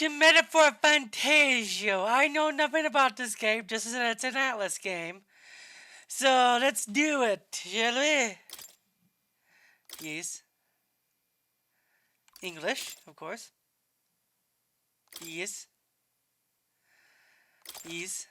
to ReFantazio. I know nothing about this game, just as it's an Atlas game. So let's do it, shall we? Yes. English, of course. Yes. Yes.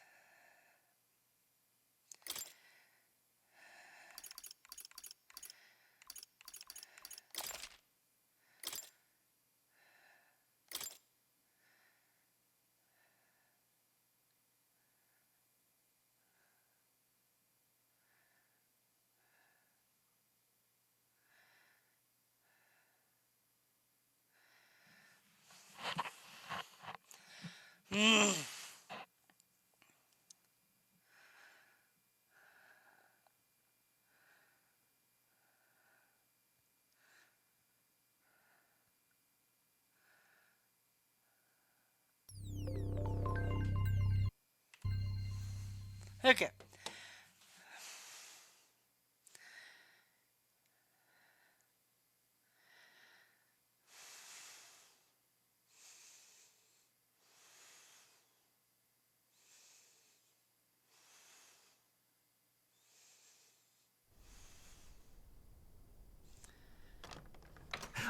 Okay.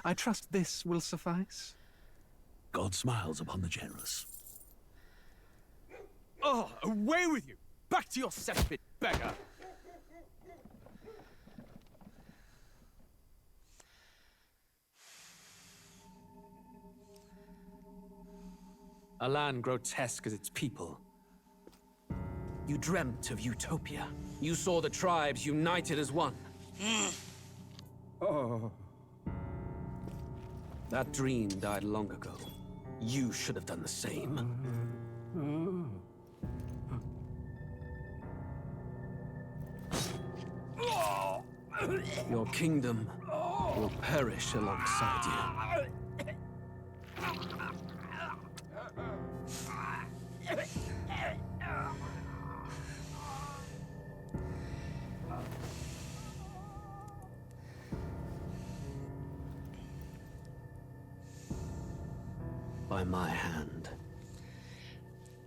I trust this will suffice. God smiles upon the generous. Oh, away with you! Back to your cesspit, beggar! A land grotesque as its people. You dreamt of utopia. You saw the tribes united as one. Oh. That dream died long ago. You should have done the same. Your kingdom will perish alongside you. By my hand.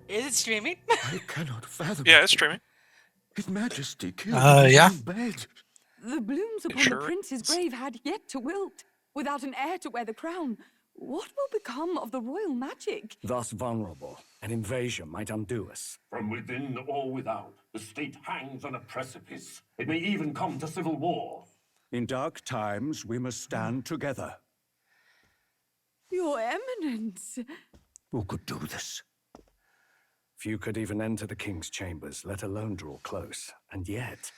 Is it streaming? I cannot fathom Yeah, it. it's streaming. His Majesty killed him in his yeah. own bed. The blooms upon Sure the prince's grave had yet to wilt. Without an heir to wear the crown, what will become of the royal magic? Thus vulnerable, an invasion might undo us. From within or without, the state hangs on a precipice. It may even come to civil war. In dark times, we must stand together. Your Eminence! Who could do this? Few could even enter the king's chambers, let alone draw close. And yet,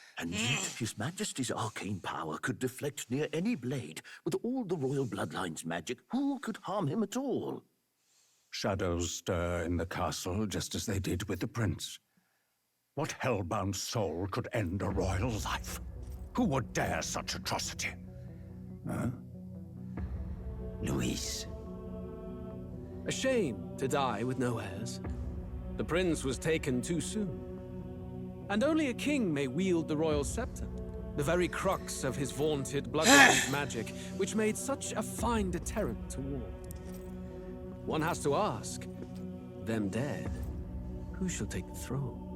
His Majesty's arcane power could deflect near any blade. With all the royal bloodline's magic, who could harm him at all? shadows stir in the castle just as they did with the prince. What hellbound soul could end a royal life? Who would dare such atrocity? Huh? Luis. A shame to die with no heirs. The prince was taken too soon. And only a king may wield the royal scepter, the very crux of his vaunted bloodline magic, which made such a fine deterrent to war. One has to ask, them dead, who shall take the throne?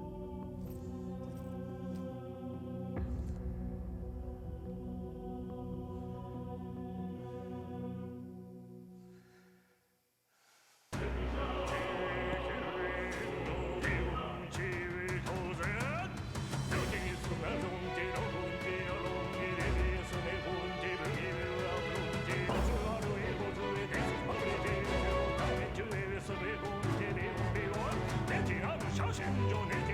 내 뒤하는 샤신존의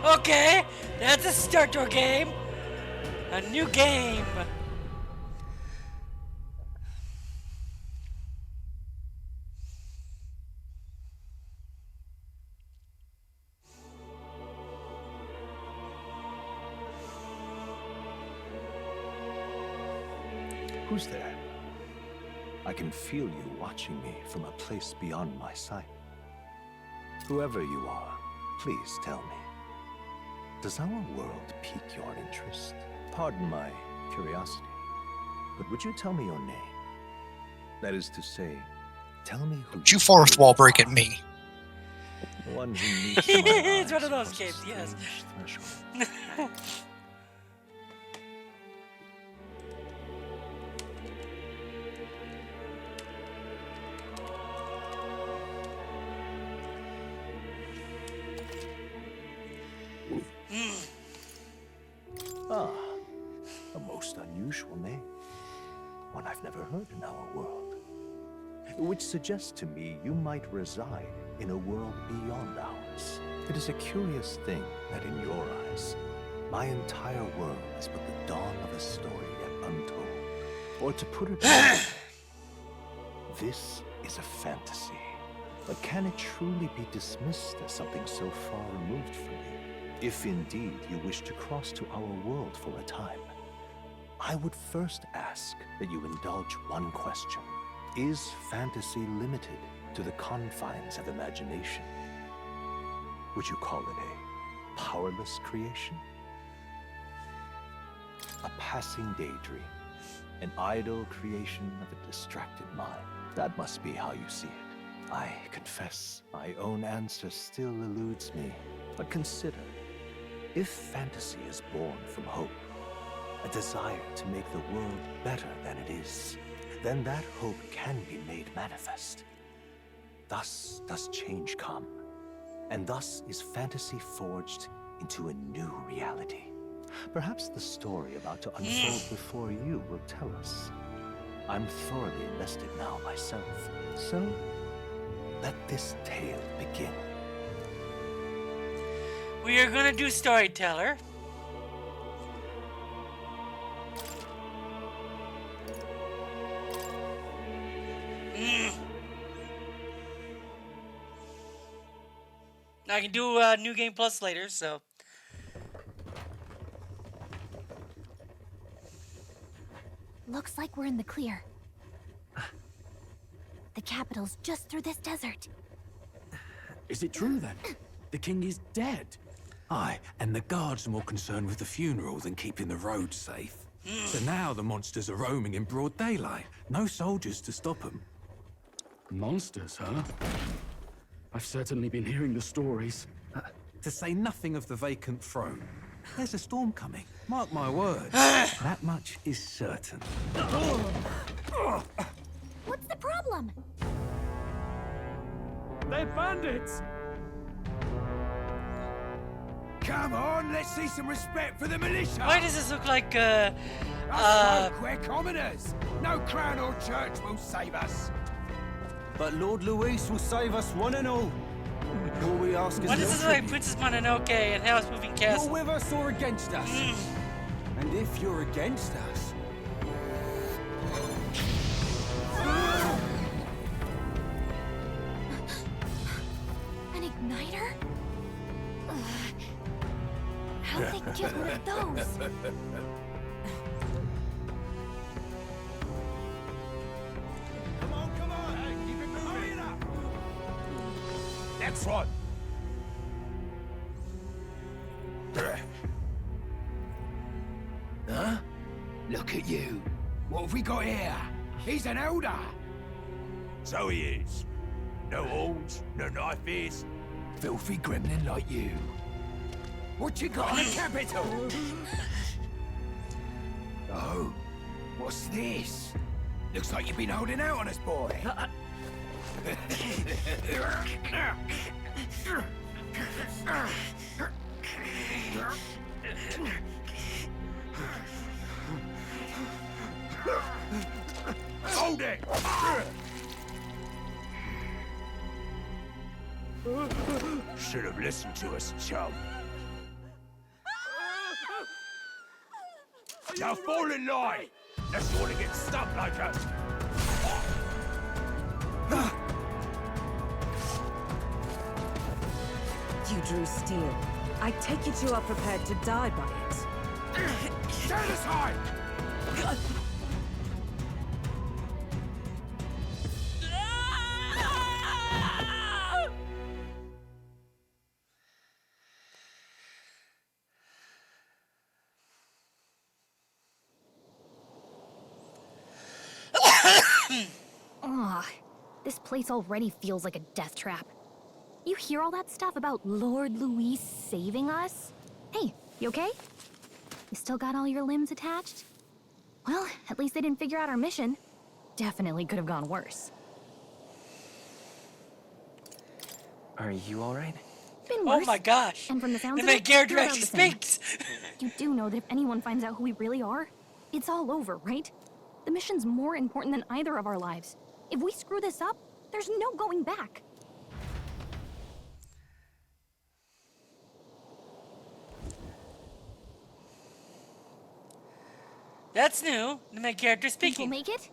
Okay, that's a start to a game. A new game. Who's there? I can feel you watching me from a place beyond my sight. Whoever you are, please tell me. Does our world pique your interest? Pardon my curiosity, but would you tell me your name? That is to say, tell me who You fourth wall break at me. one who meets my It's one eyes of those across a games, yes. strange threshold. Ah, a most unusual name. One I've never heard in our world. Which suggests to me you might reside in a world beyond ours. It is a curious thing that in your eyes, my entire world is but the dawn of a story yet untold. Or to put it bluntly, this is a fantasy. But can it truly be dismissed as something so far removed from you? If indeed you wish to cross to our world for a time, I would first ask that you indulge one question. Is fantasy limited to the confines of imagination? Would you call it a powerless creation? A passing daydream? An idle creation of a distracted mind? That must be how you see it. I confess, my own answer still eludes me. But consider, if fantasy is born from hope, a desire to make the world better than it is, then that hope can be made manifest. Thus does change come, and thus is fantasy forged into a new reality. Perhaps the story about to unfold before you will tell us. I'm thoroughly invested now myself, so let this tale begin. We are gonna do storyteller. I can do New Game Plus later, so. Looks like we're in the clear. The capital's just through this desert. Is it true then? The king is dead? Aye, and the guards are more concerned with the funeral than keeping the roads safe. So now the monsters are roaming in broad daylight. No soldiers to stop them. Monsters, huh? I've certainly been hearing the stories. To say nothing of the vacant throne. There's a storm coming. Mark my words. That much is certain. What's the problem? They're bandits! Come on, let's see some respect for the militia. Why does this look like Us folk, we're commoners. No crown or church will save us. But Lord Luis will save us one and all. All we ask is What is no this like tribute. Princess Mononoke and House Moving Castle? You're with us or against us? And if you're against us... An igniter? How'd they get rid of those? Come on, hey, keep it moving. Hurry it up. Next one. Huh? Look at you. What have we got here? He's an elder. So he is. No horns, no knife. Filthy gremlin like you. What you got in the capital? Oh, what's this? Looks like you've been holding out on us, boy. Hold it! Should have listened to us, chum. Now fall in line! Unless you want to get stuck like us. You drew steel. I take it you are prepared to die by it. Stand aside! Ugh, this place already feels like a death trap. You hear all that stuff about Lord Louis saving us? Hey, you okay? You still got all your limbs attached? Well, at least they didn't figure out our mission. Definitely could have gone worse. Are you alright? Been worse. Oh my gosh! And from the sounds The of main it, character you're about actually the same. speaks! You do know that if anyone finds out who we really are, it's all over, right? The mission's more important than either of our lives. If we screw this up, there's no going back. That's new. The main character speaking. We'll make it?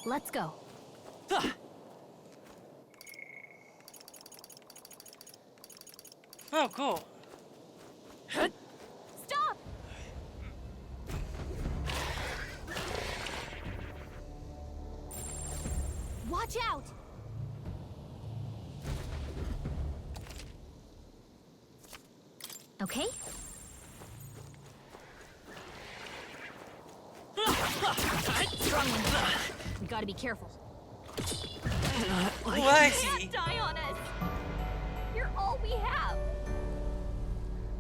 Let's go. Oh, cool. Stop! Watch out! Okay? Strong one. We gotta be careful. Oh, I see. Die on us! You're all we have!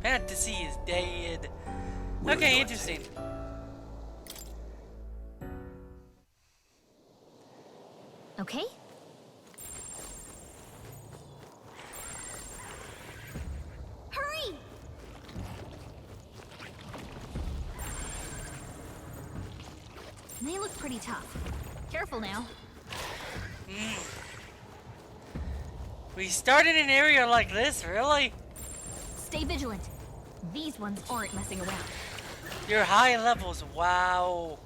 Fantasy is dead. Okay, interesting. Okay? Hurry! They look pretty tough. Careful now. We start in an area like this, really? Stay vigilant. These ones aren't messing around. Your high levels, wow.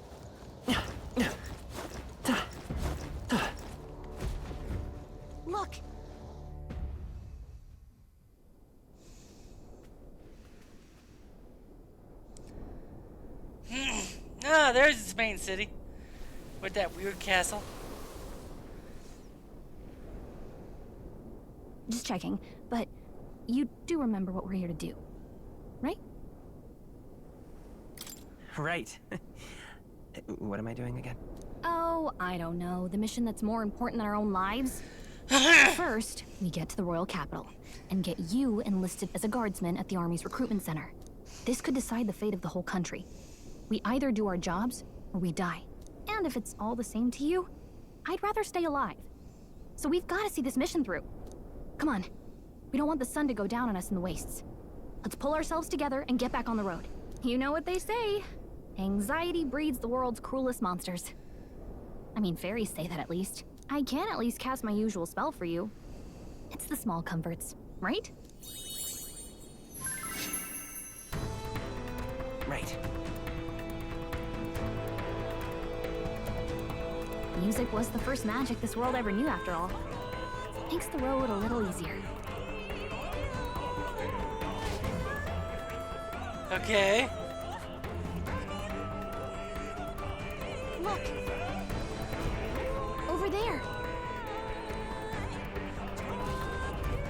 Look! Ah, there's its main city. With that weird castle. Just checking, but you do remember what we're here to do, right? Right. What am I doing again? Oh, I don't know. The mission that's more important than our own lives? First, we get to the royal capital and get you enlisted as a guardsman at the army's recruitment center. This could decide the fate of the whole country. We either do our jobs or we die. And if it's all the same to you, I'd rather stay alive. So we've got to see this mission through. Come on. We don't want the sun to go down on us in the wastes. Let's pull ourselves together and get back on the road. You know what they say. Anxiety breeds the world's cruelest monsters. I mean, fairies say that at least. I can at least cast my usual spell for you. It's the small comforts, right? Right. Music was the first magic this world ever knew, after all. Makes the road a little easier. Okay. Look! Over there!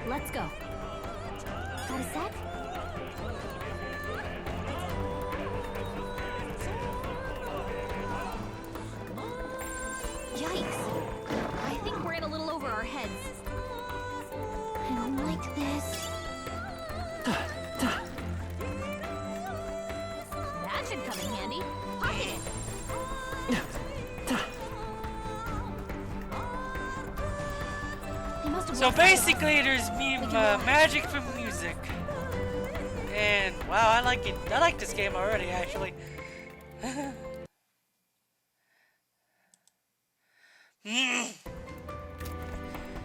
Let's go. Got a sec? Yikes! I think we're in a little over our heads. I don't like this. That should come in handy. Pocket it! So basically, there's magic from music, and wow, I like it. I like this game already, actually.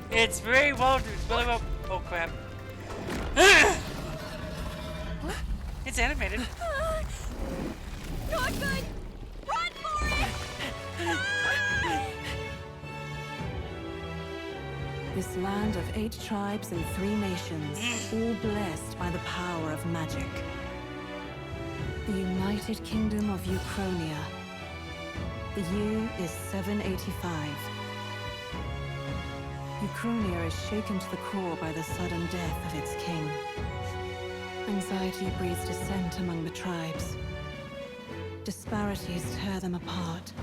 It's very well. It's really well. Oh crap! It's animated. Not good! Run for it! This land of 8 tribes and 3 nations, all blessed by the power of magic. The United Kingdom of Uchronia. The year is 785. Uchronia is shaken to the core by the sudden death of its king. Anxiety breeds dissent among the tribes. Disparities tear them apart.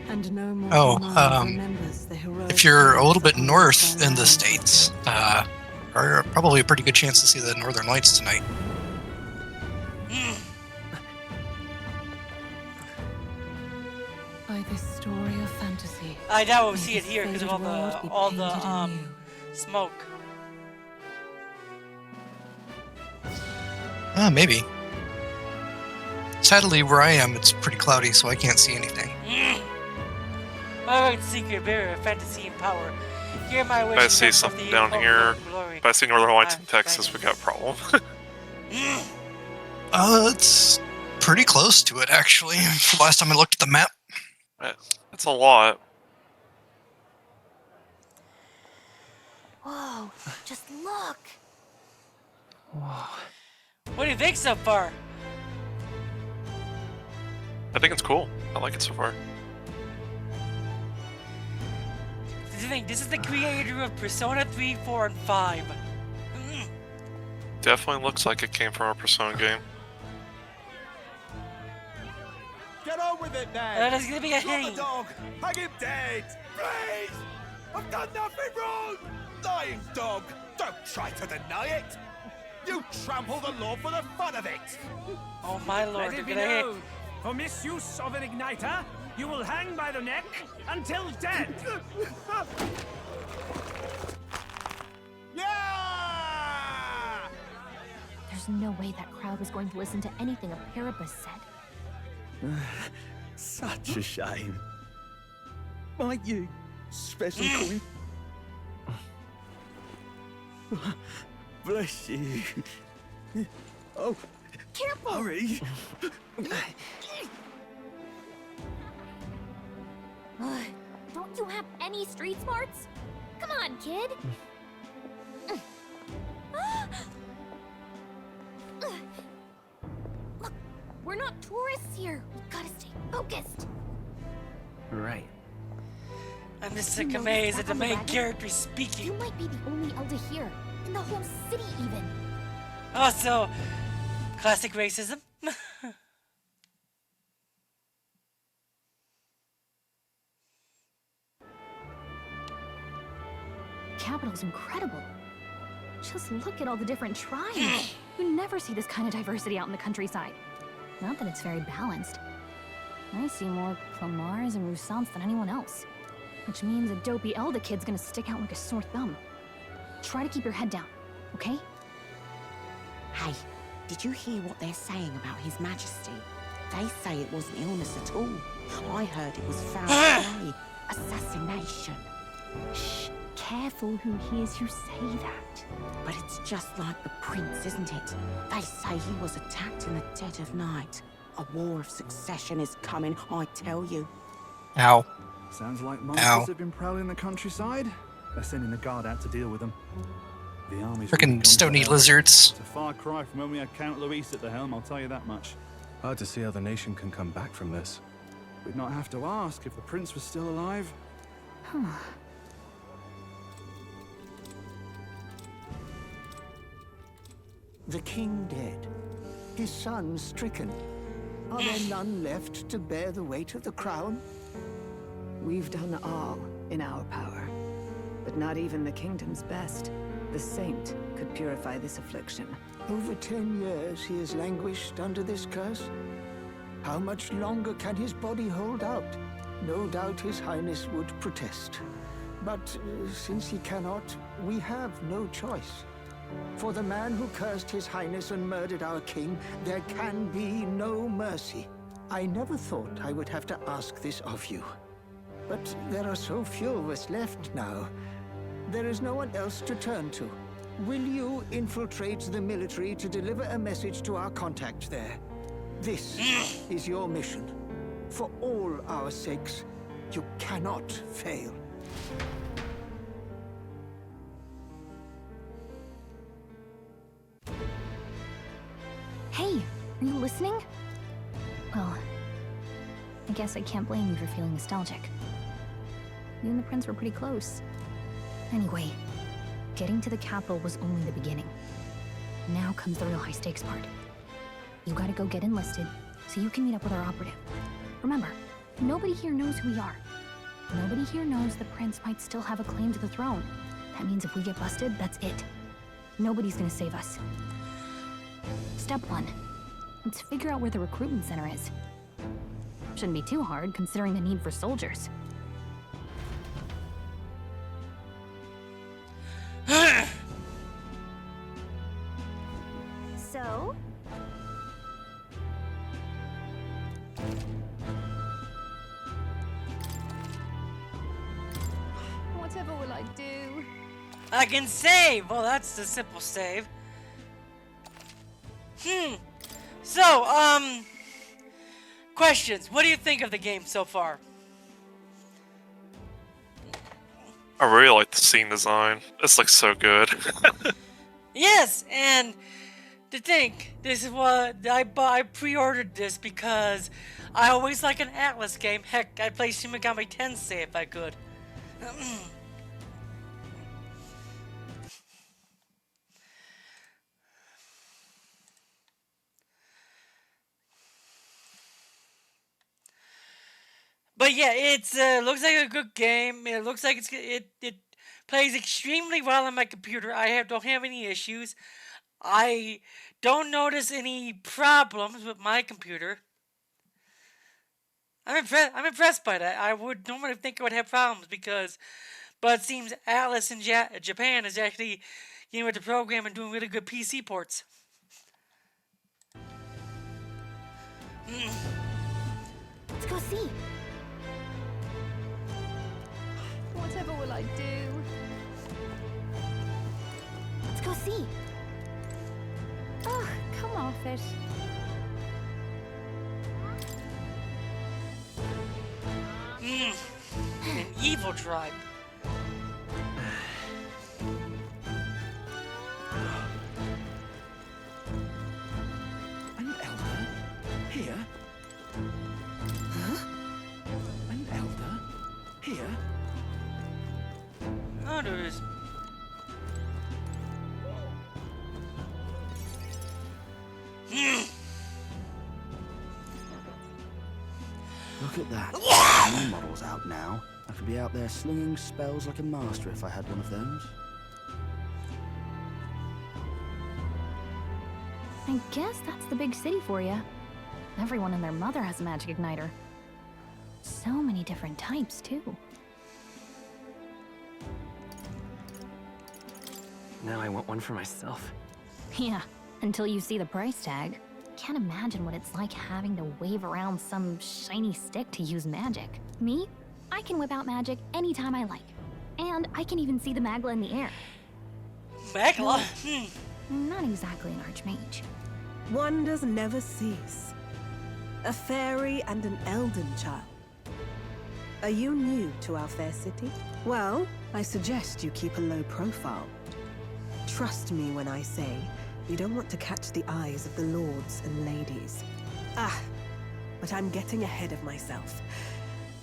And no more remembers the heroic if you're a little bit heroes of north their in the land. States, are probably a pretty good chance to see the Northern Lights tonight. By this story of fantasy. I doubt we'll see it here because of all the smoke. Maybe. Sadly, where I am, it's pretty cloudy, so I can't see anything. Alright, secret barrier, fantasy and power. Hear my wish. If I see something down here, if I see Northern Lights in Texas, we got a problem. It's pretty close to it, actually. Last time I looked at the map. That's a lot. Whoa, just look. Whoa. What do you think so far? I think it's cool. I like it so far. This is the creator of Persona 3, 4, and 5. Definitely looks like it came from a Persona game. Get on with it now! There's gonna be a Drop hang. the dog! Hang him dead! Please! I've done nothing wrong! Lying dog! Don't try to deny it! You trample the law for the fun of it! Oh my lord, Let they're it be gonna hit. known, for misuse of an igniter, you will hang by the neck until dead. Yeah! There's no way that crowd was going to listen to anything a Paribus said. Such a shame. Might you, special queen? Bless you. Oh, careful! Hurry. Don't you have any street smarts? Come on, kid. Look, we're not tourists here. We gotta stay focused. Right. I'm just You sick know amazed this that the stuff on the main wagon? character is speaking. You might be the only elder here, in the whole city even. Also, classic racism. Capital's incredible. Just look at all the different tribes. You never see this kind of diversity out in the countryside. Not that it's very balanced. I see more Clamars and Roussants than anyone else. Which means a dopey Elder kid's gonna stick out like a sore thumb. Try to keep your head down, okay? Hey, did you hear what they're saying about His Majesty? They say it wasn't illness at all. I heard it was foul play, assassination. Shh, careful who hears you say that. But it's just like the prince, isn't it? They say he was attacked in the dead of night. A war of succession is coming, I tell you. Ow. Sounds like monsters have been prowling the countryside. They're sending the guard out to deal with them. The army's Frickin' stony lizards. It's a far cry from when we had Count Luis at the helm, I'll tell you that much. Hard to see how the nation can come back from this. We'd not have to ask if the prince was still alive. The king dead, his son stricken. Are there none left to bear the weight of the crown? We've done all in our power. But not even the kingdom's best, the saint, could purify this affliction. Over 10 years he has languished under this curse. How much longer can his body hold out? No doubt his highness would protest. But since he cannot, we have no choice. For the man who cursed his highness and murdered our king, there can be no mercy. I never thought I would have to ask this of you. But there are so few of us left now. There is no one else to turn to. Will you infiltrate the military to deliver a message to our contact there? This is your mission. For all our sakes, you cannot fail. Hey, are you listening? Well, I guess I can't blame you for feeling nostalgic. You and the prince were pretty close. Anyway, getting to the capital was only the beginning. Now comes the real high-stakes part. You gotta go get enlisted, so you can meet up with our operative. Remember, nobody here knows who we are. Nobody here knows the prince might still have a claim to the throne. That means if we get busted, that's it. Nobody's gonna save us. Step 1. Let's figure out where the recruitment center is. Shouldn't be too hard, considering the need for soldiers. So? Whatever will I do? I can save! Well, that's the simple save. So, questions. What do you think of the game so far? I really like the scene design. It's like so good. Yes, and to think, this is what I pre-ordered this because I always like an Atlas game. Heck, I'd play Shin Megami Tensei if I could. But yeah, it's looks like a good game. It looks like it plays extremely well on my computer. Don't have any issues. I don't notice any problems with my computer. I'm impressed by that. I would normally think I would have problems but it seems Atlas in Japan is actually getting with the program and doing really good PC ports. Let's go see. Whatever will I do? Let's go see. Oh, come off it. An evil tribe. An elder? Here? Huh? An elder? Here? Oh, there is. Look at that. New model's out now. I could be out there slinging spells like a master if I had one of those. I guess that's the big city for you. Everyone and their mother has a magic igniter. So many different types, too. Now I want one for myself. Yeah, until you see the price tag. Can't imagine what it's like having to wave around some shiny stick to use magic. Me? I can whip out magic anytime I like. And I can even see the Magla in the air. Magla? Not exactly an archmage. Wonders never cease. A fairy and an elden child. Are you new to our fair city? Well, I suggest you keep a low profile. Trust me when I say you don't want to catch the eyes of the lords and ladies. But I'm getting ahead of myself.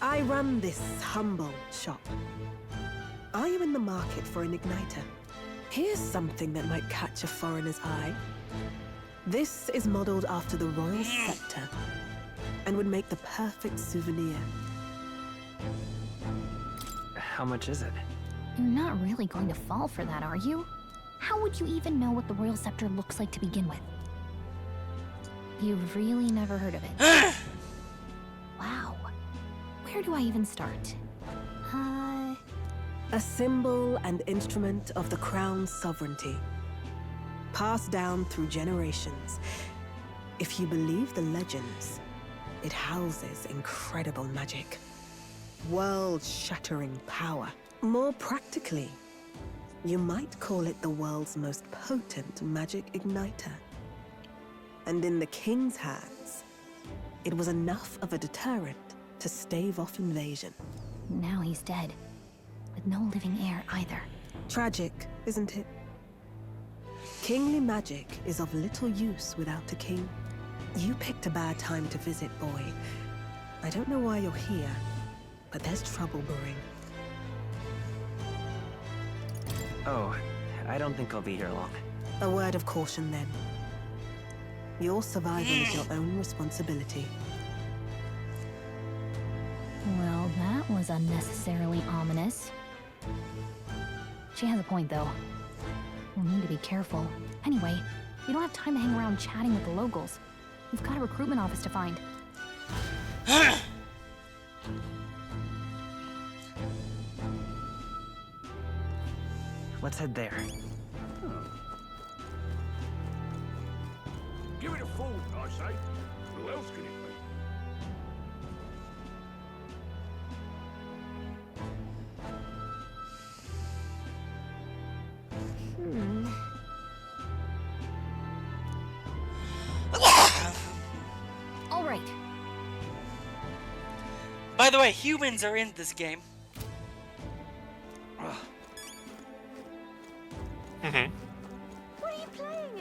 I run this humble shop. Are you in the market for an igniter? Here's something that might catch a foreigner's eye. This is modeled after the royal scepter and would make the perfect souvenir. How much is it? You're not really going to fall for that, are you? How would you even know what the royal scepter looks like to begin with? You've really never heard of it. Wow. Where do I even start? A symbol and instrument of the crown's sovereignty. Passed down through generations. If you believe the legends, it houses incredible magic. world-shattering power. More practically, you might call it the world's most potent magic igniter. And in the king's hands, it was enough of a deterrent to stave off invasion. Now he's dead, with no living heir either. Tragic, isn't it? Kingly magic is of little use without a king. You picked a bad time to visit, boy. I don't know why you're here, but there's trouble brewing. Oh, I don't think I'll be here long. A word of caution, then. Your survival is your own responsibility. Well, that was unnecessarily ominous. She has a point, though. We'll need to be careful. Anyway, we don't have time to hang around chatting with the locals. We've got a recruitment office to find. Let's head there. Give it a fool, I say. Who else can it be? All right. By the way, humans are in this game. Mm-hmm. What are you playing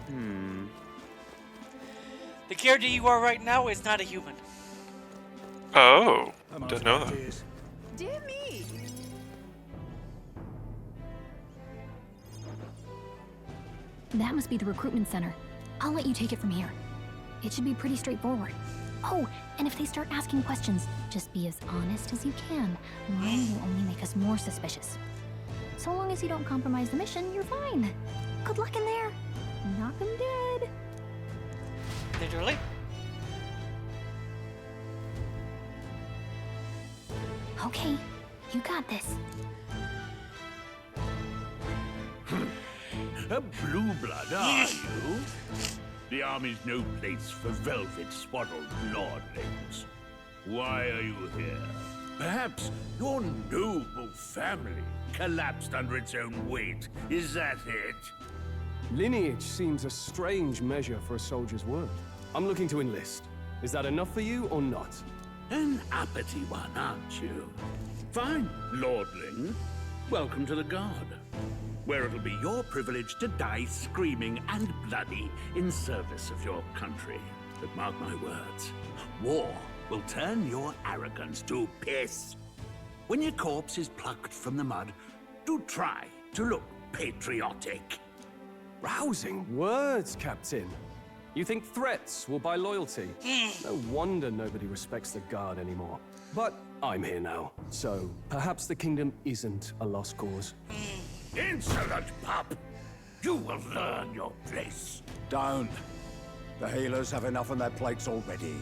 at? The character you are right now is not a human. Oh, didn't know that. Dear me! That must be the recruitment center. I'll let you take it from here. It should be pretty straightforward. Oh, and if they start asking questions, just be as honest as you can. Lying will only make us more suspicious. So long as you don't compromise the mission, you're fine. Good luck in there. Knock 'em dead. Literally. Okay, you got this. A blue blood, are you? The army's no place for velvet-swaddled lordlings. Why are you here? Perhaps your noble family collapsed under its own weight. Is that it? Lineage seems a strange measure for a soldier's word. I'm looking to enlist. Is that enough for you or not? An uppity one, aren't you? Fine, lordling. Welcome to the Guard, where it'll be your privilege to die screaming and bloody in service of your country. But mark my words, war will turn your arrogance to piss. When your corpse is plucked from the mud, do try to look patriotic. Rousing words, Captain. You think threats will buy loyalty? No wonder nobody respects the Guard anymore. But I'm here now, so perhaps the kingdom isn't a lost cause. Insolent pup! You will learn your place. Don't. The healers have enough on their plates already.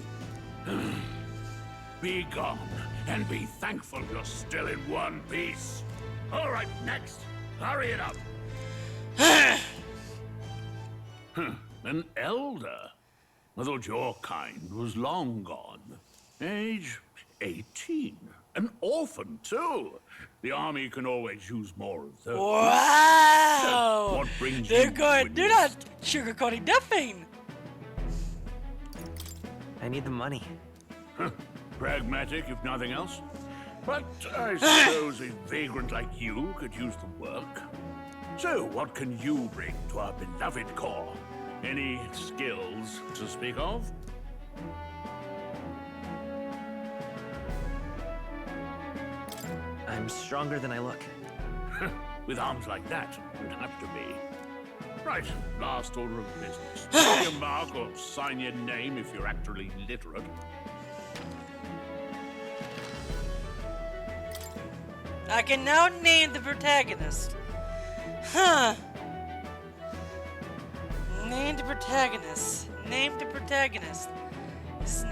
Be gone, and be thankful you're still in one piece. All right, next. Hurry it up. An elder? I thought your kind was long gone. Age 18. An orphan, too. The army can always use more of those. Wow! So, what brings They're you good. They're not sugarcoating nothing. I need the money. Pragmatic, if nothing else. But I suppose a vagrant like you could use the work. So, what can you bring to our beloved corps? Any skills to speak of? I'm stronger than I look. With arms like that, you'd have to be. Right, last order of business. Make your mark or sign your name if you're actually literate. I can now name the protagonist. Huh. Name the protagonist. Name the protagonist. This is new.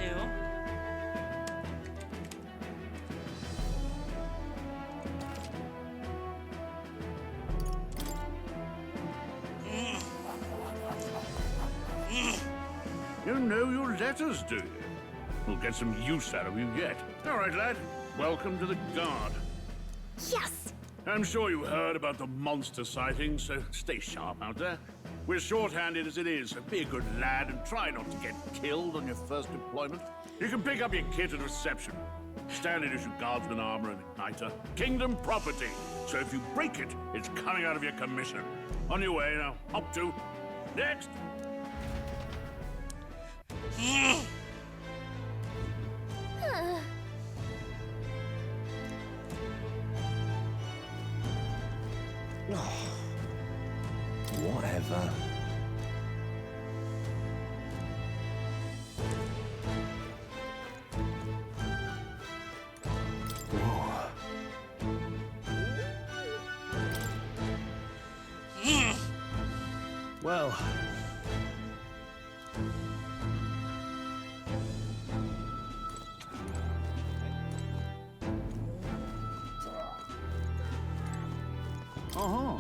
You know your letters, do you? We'll get some use out of you yet. All right, lad. Welcome to the Guard. Yes! I'm sure you heard about the monster sightings, so stay sharp out there. We're short-handed as it is, so be a good lad and try not to get killed on your first deployment. You can pick up your kit at reception. Standard issue guardsman armor and igniter. Kingdom property. So if you break it, it's coming out of your commission. On your way now. Hop to. Next. Whatever. Well. Uh-huh.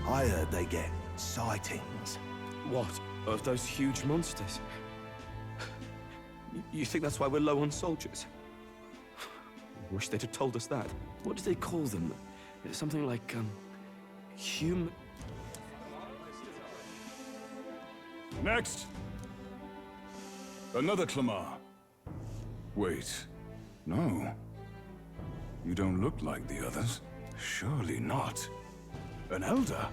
I heard they get sightings. What? Of those huge monsters? You think that's why we're low on soldiers? Wish they'd have told us that. What do they call them? Something like, human... Next! Another Clamar. Wait. No. You don't look like the others. Surely not. An Elder?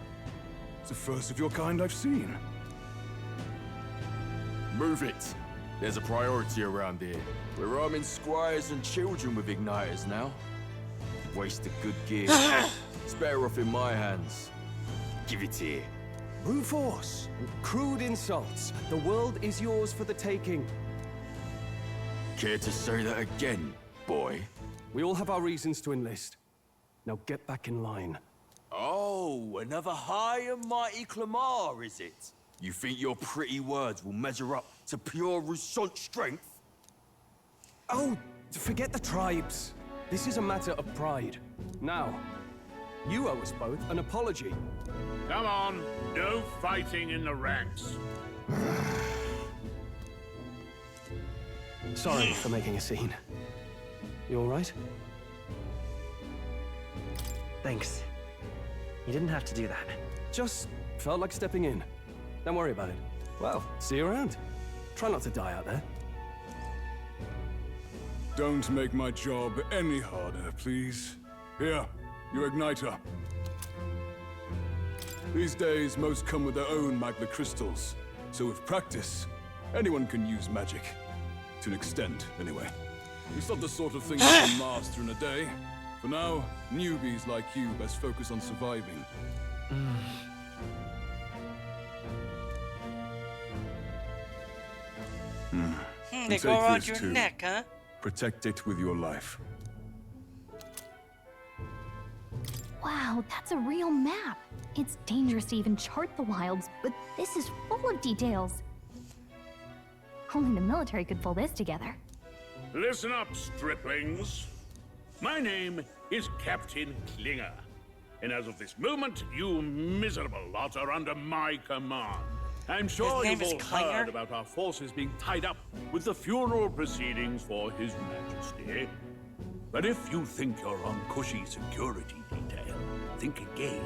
It's the first of your kind I've seen. Move it. There's a priority around here. We're arming squires and children with igniters now. Waste of good gear. It's better off in my hands. Give it here. Brute force. Crude insults. The world is yours for the taking. Care to say that again, boy? We all have our reasons to enlist. Now get back in line. Oh, another high and mighty Clamar, is it? You think your pretty words will measure up to pure Rousant strength? Oh, forget the tribes. This is a matter of pride. Now, you owe us both an apology. Come on. No fighting in the ranks. Sorry for making a scene. You all right? Thanks. You didn't have to do that. Just felt like stepping in. Don't worry about it. Well, see you around. Try not to die out there. Don't make my job any harder, please. Here, your igniter. These days, most come with their own magna crystals. So with practice, anyone can use magic. To an extent, anyway. It's not the sort of thing you can master in a day. For now, newbies like you best focus on surviving. They go around your neck, huh? Protect it with your life. Wow, that's a real map. It's dangerous to even chart the wilds, but this is full of details. Only the military could pull this together. Listen up, striplings. My name is Captain Klinger. And as of this moment, you miserable lot are under my command. I'm sure you've all heard about our forces being tied up with the funeral proceedings for His Majesty. But if you think you're on cushy security detail, think again.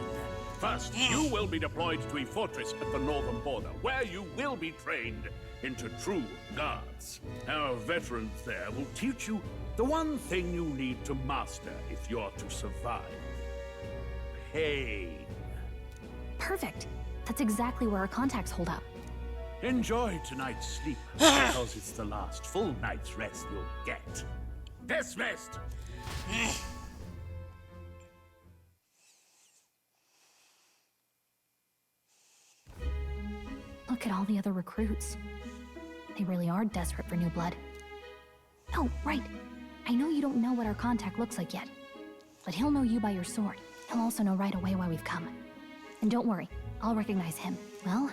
First, you will be deployed to a fortress at the northern border, where you will be trained into true guards. Our veterans there will teach you the one thing you need to master if you're to survive. Pain. Perfect. That's exactly where our contacts hold up. Enjoy tonight's sleep, because it's the last full night's rest you'll get. Dismissed! Look at all the other recruits. They really are desperate for new blood. Oh, right. I know you don't know what our contact looks like yet, but he'll know you by your sword. He'll also know right away why we've come. And don't worry, I'll recognize him. Well,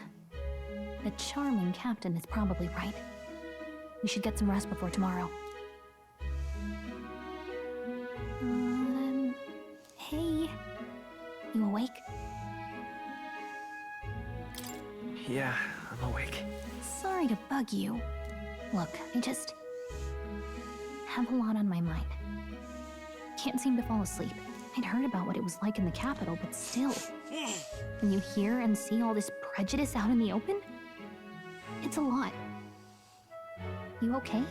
the charming captain is probably right. We should get some rest before tomorrow. bug you. Look, I just have a lot on my mind. Can't seem to fall asleep. I'd heard about what it was like in the capital, but still. When you hear and see all this prejudice out in the open, it's a lot. You okay?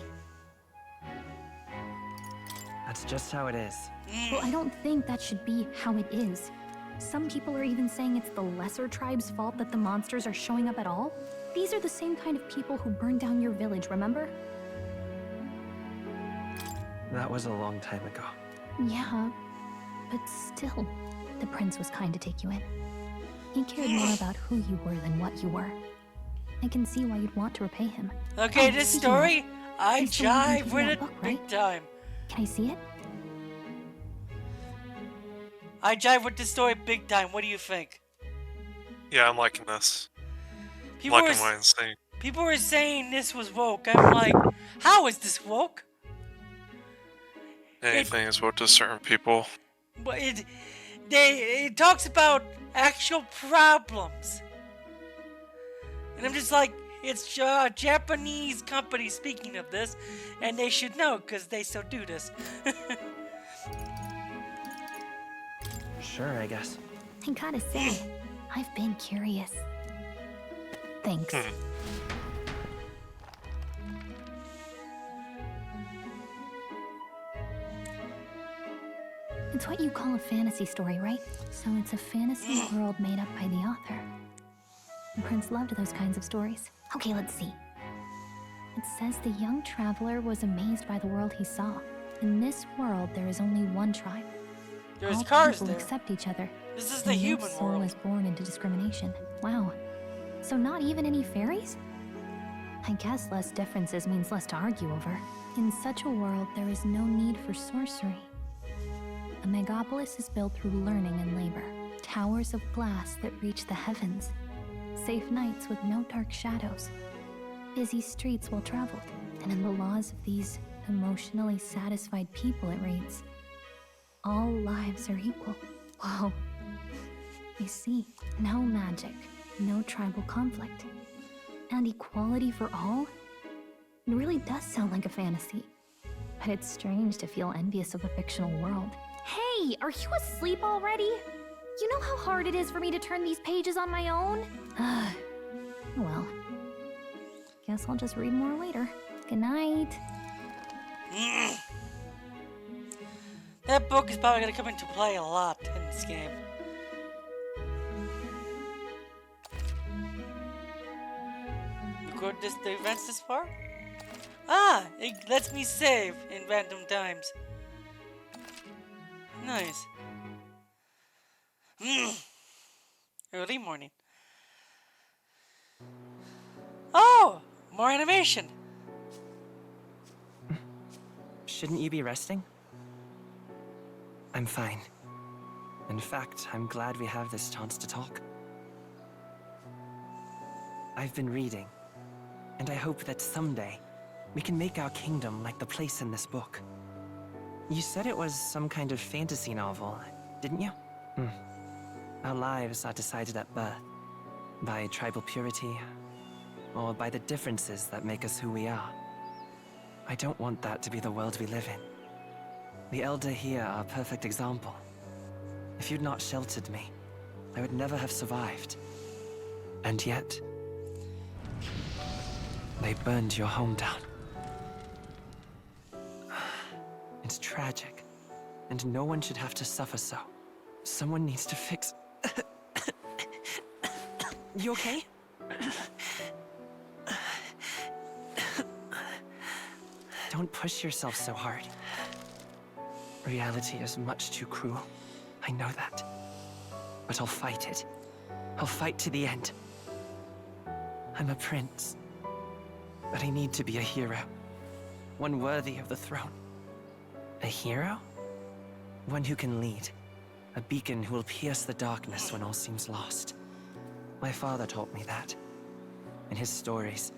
That's just how it is. Well, I don't think that should be how it is. Some people are even saying it's the lesser tribe's fault that the monsters are showing up at all. These are the same kind of people who burned down your village, remember? That was a long time ago. Yeah, but still, the prince was kind to take you in. He cared more about who you were than what you were. I can see why you'd want to repay him. Okay, Oh, this speaking story, of, I you still haven't jive read with that it book, big right? time. Can I see it? I jive with this story big time. What do you think? Yeah, I'm liking this. People I'm were, liking what I'm saying. people were saying this was woke. I'm like, how is this woke? Anything is woke to certain people. But it talks about actual problems. And I'm just like, it's a Japanese company speaking of this, and they should know because they so do this. Sure, I guess. I gotta say, I've been curious. Thanks. It's what you call a fantasy story, right? So it's a fantasy world made up by the author. The prince loved those kinds of stories. Okay, let's see. It says the young traveler was amazed by the world he saw. In this world, there is only one tribe. There's All cars people there. accept each other. This is the and no human soul world. is born into discrimination. Wow. So not even any fairies? I guess less differences means less to argue over. In such a world, there is no need for sorcery. A megapolis is built through learning and labor. Towers of glass that reach the heavens. Safe nights with no dark shadows. Busy streets well traveled. And in the laws of these emotionally satisfied people, it reads, all lives are equal. Whoa. You see, no magic, no tribal conflict, and equality for all? It really does sound like a fantasy. But it's strange to feel envious of a fictional world. Hey, are you asleep already? You know how hard it is for me to turn these pages on my own? Well, guess I'll just read more later. Good night. That book is probably going to come into play a lot in this game. Record the events this far? Ah, it lets me save in random times. Nice. Early morning. Oh, more animation. Shouldn't you be resting? I'm fine. In fact, I'm glad we have this chance to talk. I've been reading, and I hope that someday we can make our kingdom like the place in this book. You said it was some kind of fantasy novel, didn't you? Our lives are decided at birth, by tribal purity, or by the differences that make us who we are. I don't want that to be the world we live in. The Elder here are a perfect example. If you'd not sheltered me, I would never have survived. And yet, they burned your home down. It's tragic, and no one should have to suffer so. Someone needs to fix... You okay? Don't push yourself so hard. Reality is much too cruel. I know that. But I'll fight it. I'll fight to the end. I'm a prince. But I need to be a hero. One worthy of the throne. A hero? One who can lead. A beacon who will pierce the darkness when all seems lost. My father taught me that. In his stories,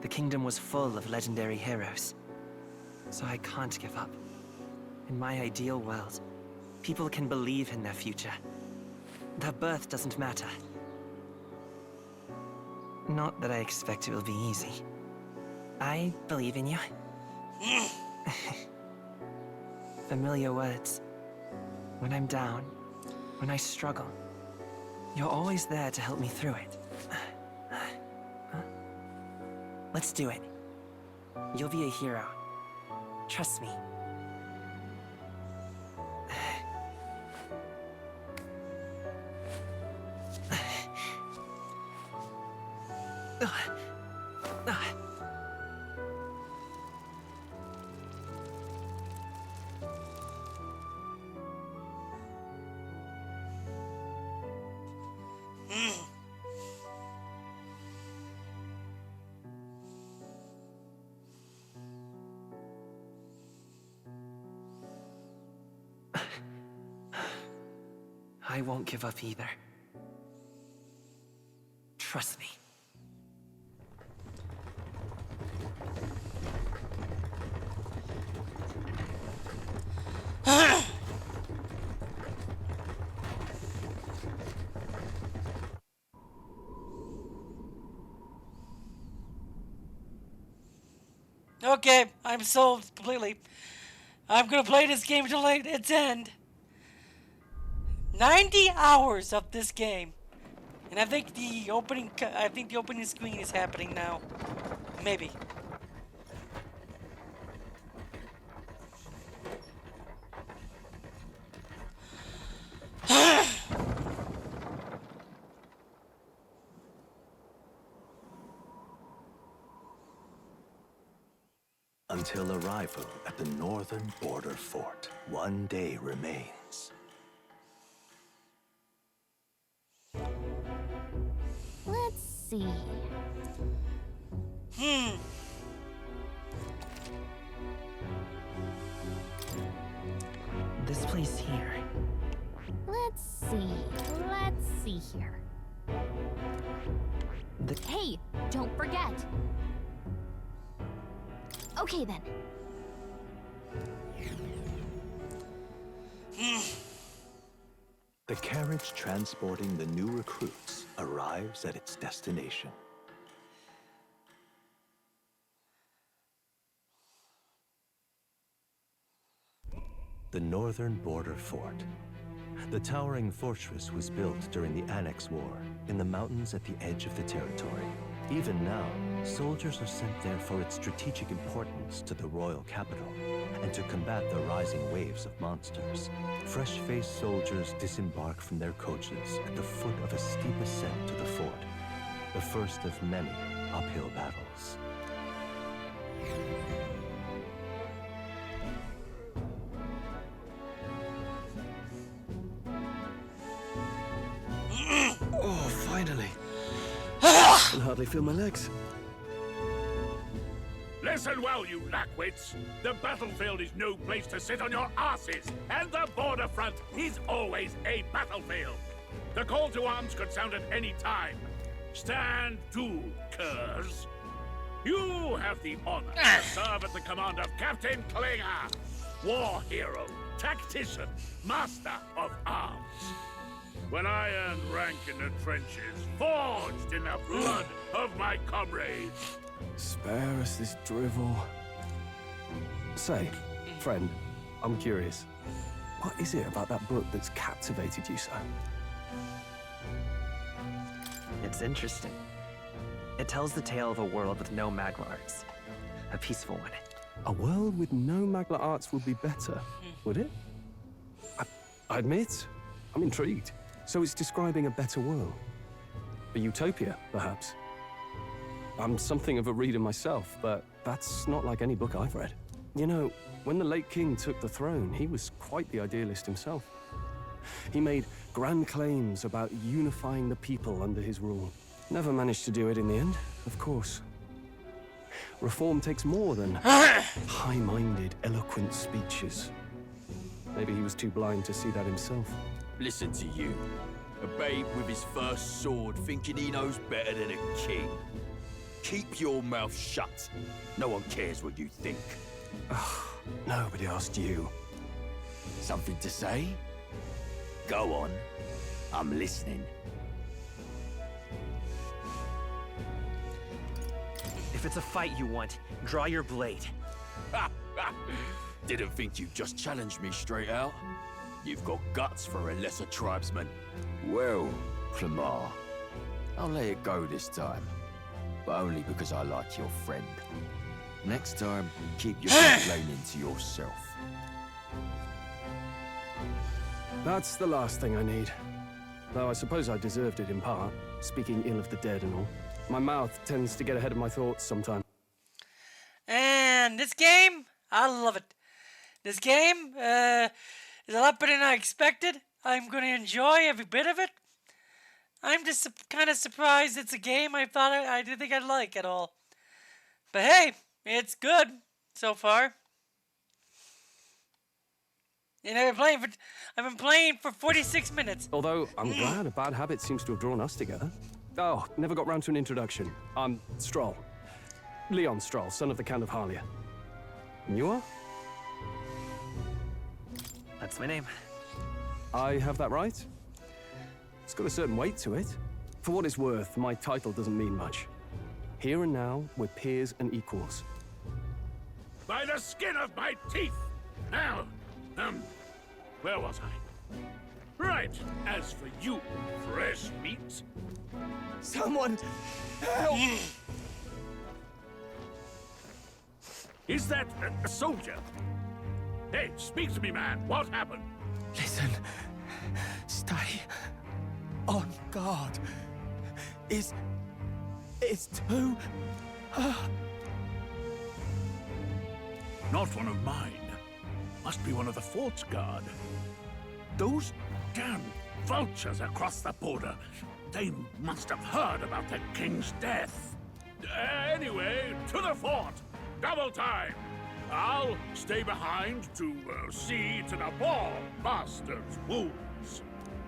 the kingdom was full of legendary heroes. So I can't give up. In my ideal world, people can believe in their future. Their birth doesn't matter. Not that I expect it will be easy. I believe in you. Familiar words. When I'm down, when I struggle, you're always there to help me through it. Let's do it. You'll be a hero. Trust me. I won't give up either. Trust me. Okay, I'm sold completely. I'm gonna play this game till its end. 90 hours of this game, and I think the opening screen is happening now. Maybe. Until arrival at the northern border fort, one day remains. Let's see. This place here. Let's see here. Hey, don't forget. Okay then. The carriage transporting the new recruits arrives at its destination. The northern border fort. The towering fortress was built during the Annex War in the mountains at the edge of the territory. Even now, soldiers are sent there for its strategic importance to the royal capital and to combat the rising waves of monsters. Fresh-faced soldiers disembark from their coaches at the foot of a steep ascent to the fort, the first of many uphill battles. Oh, finally. I can hardly feel my legs. Listen well, you lackwits. The battlefield is no place to sit on your asses, and the border front is always a battlefield. The call to arms could sound at any time. Stand to, curs. You have the honor to serve at the command of Captain Klinger, war hero, tactician, master of arms. When I earned rank in the trenches, forged in the blood of my comrades. Spare us this drivel. Say, friend, I'm curious. What is it about that book that's captivated you so? It's interesting. It tells the tale of a world with no Magma arts. A peaceful one. A world with no Magna arts would be better, would it? I admit, I'm intrigued. So it's describing a better world. A utopia, perhaps. I'm something of a reader myself, but that's not like any book I've read. You know, when the late king took the throne, he was quite the idealist himself. He made grand claims about unifying the people under his rule. Never managed to do it in the end, of course. Reform takes more than high-minded, eloquent speeches. Maybe he was too blind to see that himself. Listen to you. A babe with his first sword thinking he knows better than a king. Keep your mouth shut. No one cares what you think. Nobody asked you. Something to say? Go on. I'm listening. If If it's a fight you want, draw your blade. Didn't think you'd just challenge me straight out. You've got guts for a lesser tribesman. Well, Clemar, I'll let it go this time. But only because I like your friend. Next time, keep your complaining to yourself. That's the last thing I need. Though I suppose I deserved it in part, speaking ill of the dead and all. My mouth tends to get ahead of my thoughts sometimes. And this game, I love it. This game is a lot better than I expected. I'm going to enjoy every bit of it. I'm just kind of surprised it's a game I thought I didn't think I'd like at all. But hey, it's good so far. And I've been playing for 46 minutes. Although, I'm glad a bad habit seems to have drawn us together. Oh, never got round to an introduction. I'm Stroll. Leon Stroll, son of the Count of Harlia. And you are? That's my name. I have that right? It's got a certain weight to it. For what it's worth, my title doesn't mean much. Here and now, we're peers and equals. By the skin of my teeth! Now, where was I? Right, as for you, fresh meat. Someone help! Is that a soldier? Hey, speak to me, man. What happened? Listen. Stay on guard. It's too... Not one of mine. Must be one of the fort's guard. Those damn vultures across the border. They must have heard about the king's death. Anyway, to the fort. Double time. I'll stay behind to see to the poor bastard's wounds.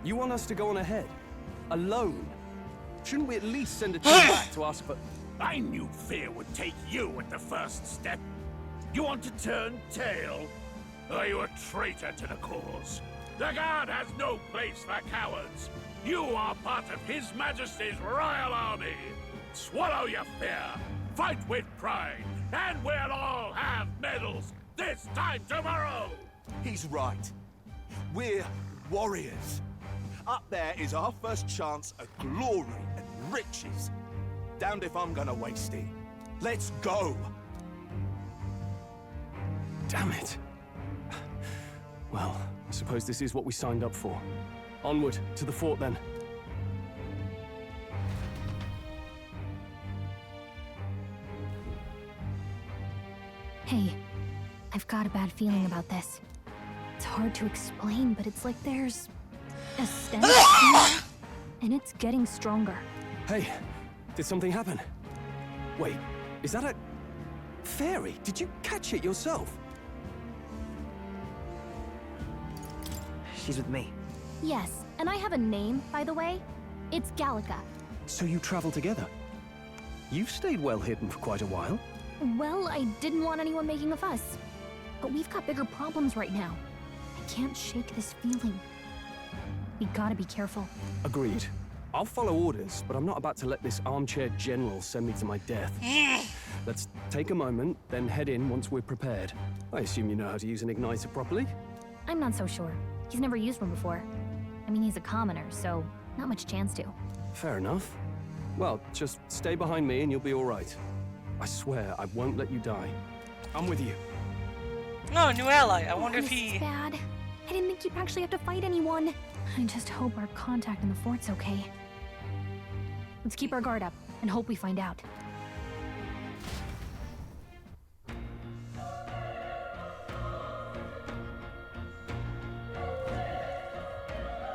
You want us to go on ahead? Alone? Shouldn't we at least send a team back to ask for... I knew fear would take you at the first step. You want to turn tail? Are you a traitor to the cause? The guard has no place for cowards. You are part of His Majesty's Royal Army. Swallow your fear. Fight with pride. And we'll all have medals this time tomorrow. He's right. We're warriors. Up there is our first chance at glory and riches. Damned if I'm gonna waste it. Let's go. Damn it. Well, I suppose this is what we signed up for. Onward, to the fort then. Hey, I've got a bad feeling about this. It's hard to explain, but it's like there's a stench and it's getting stronger. Hey, did something happen? Wait, is that a... fairy? Did you catch it yourself? She's with me. Yes, and I have a name, by the way. It's Gallica. So you travel together? You've stayed well hidden for quite a while. Well, I didn't want anyone making a fuss. But we've got bigger problems right now. I can't shake this feeling. We gotta be careful. Agreed. I'll follow orders, but I'm not about to let this armchair general send me to my death. Let's take a moment, then head in once we're prepared. I assume you know how to use an igniter properly? I'm not so sure. He's never used one before. I mean, he's a commoner, so not much chance to. Fair enough. Well, just stay behind me and you'll be all right. I swear I won't let you die. I'm with you. Oh, new ally. I wonder if This he... is bad. I didn't think you'd actually have to fight anyone. I just hope our contact in the fort's okay. Let's keep our guard up and hope we find out.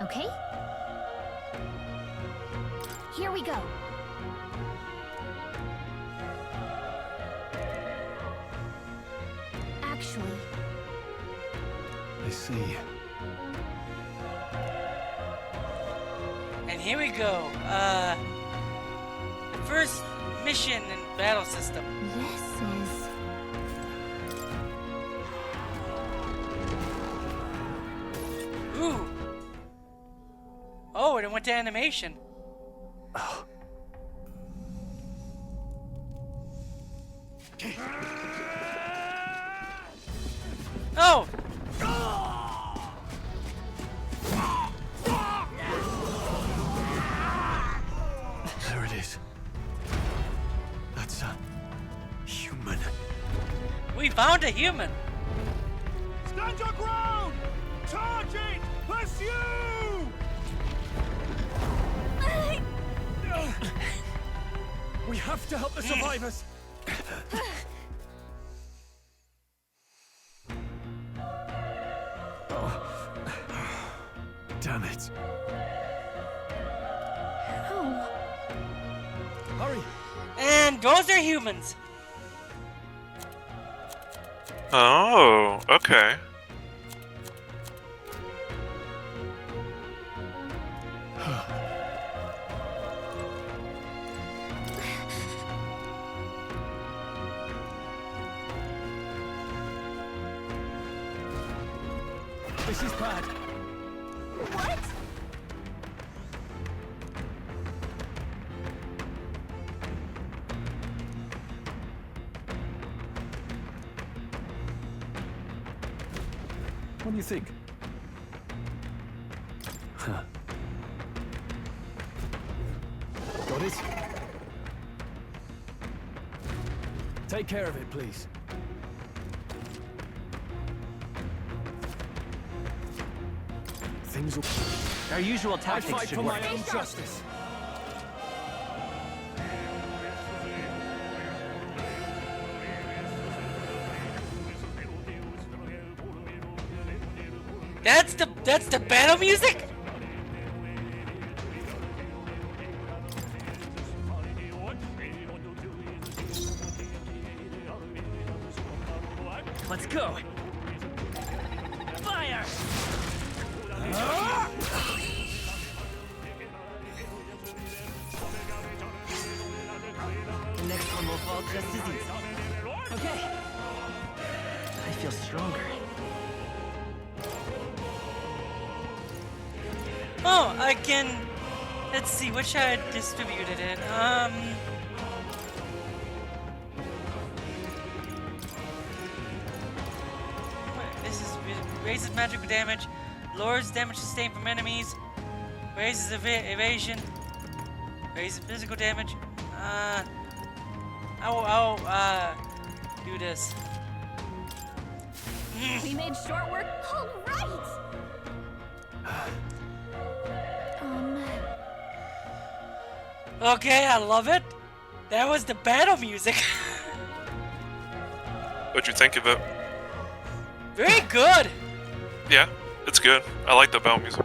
Okay? Here we go. Actually, I see. And here we go. First mission and battle system. this is... Ooh. Oh, and it went to animation. Oh! There it is. That's a human. We found a human. Stand your ground! Charge it! Pursue! We have to help the survivors. Damn it. How? Hurry. And those are humans. Oh, okay. This is bad. What? What do you think? Huh. Got it? Take care of it, please. Things will... Our usual I tactics fight should for work. my own justice. That's the battle music? Let's go. Fire! The next one will fall just as easy. Okay. I feel stronger. Oh, I can... Let's see, what should I distribute it in? This is... Raises magical damage, lowers damage sustained from enemies, raises evasion, raises physical damage. I'll do this. We made short work. All right. Okay, I love it. That was the battle music. What'd you think of it? Very good. Yeah, it's good. I like the battle music.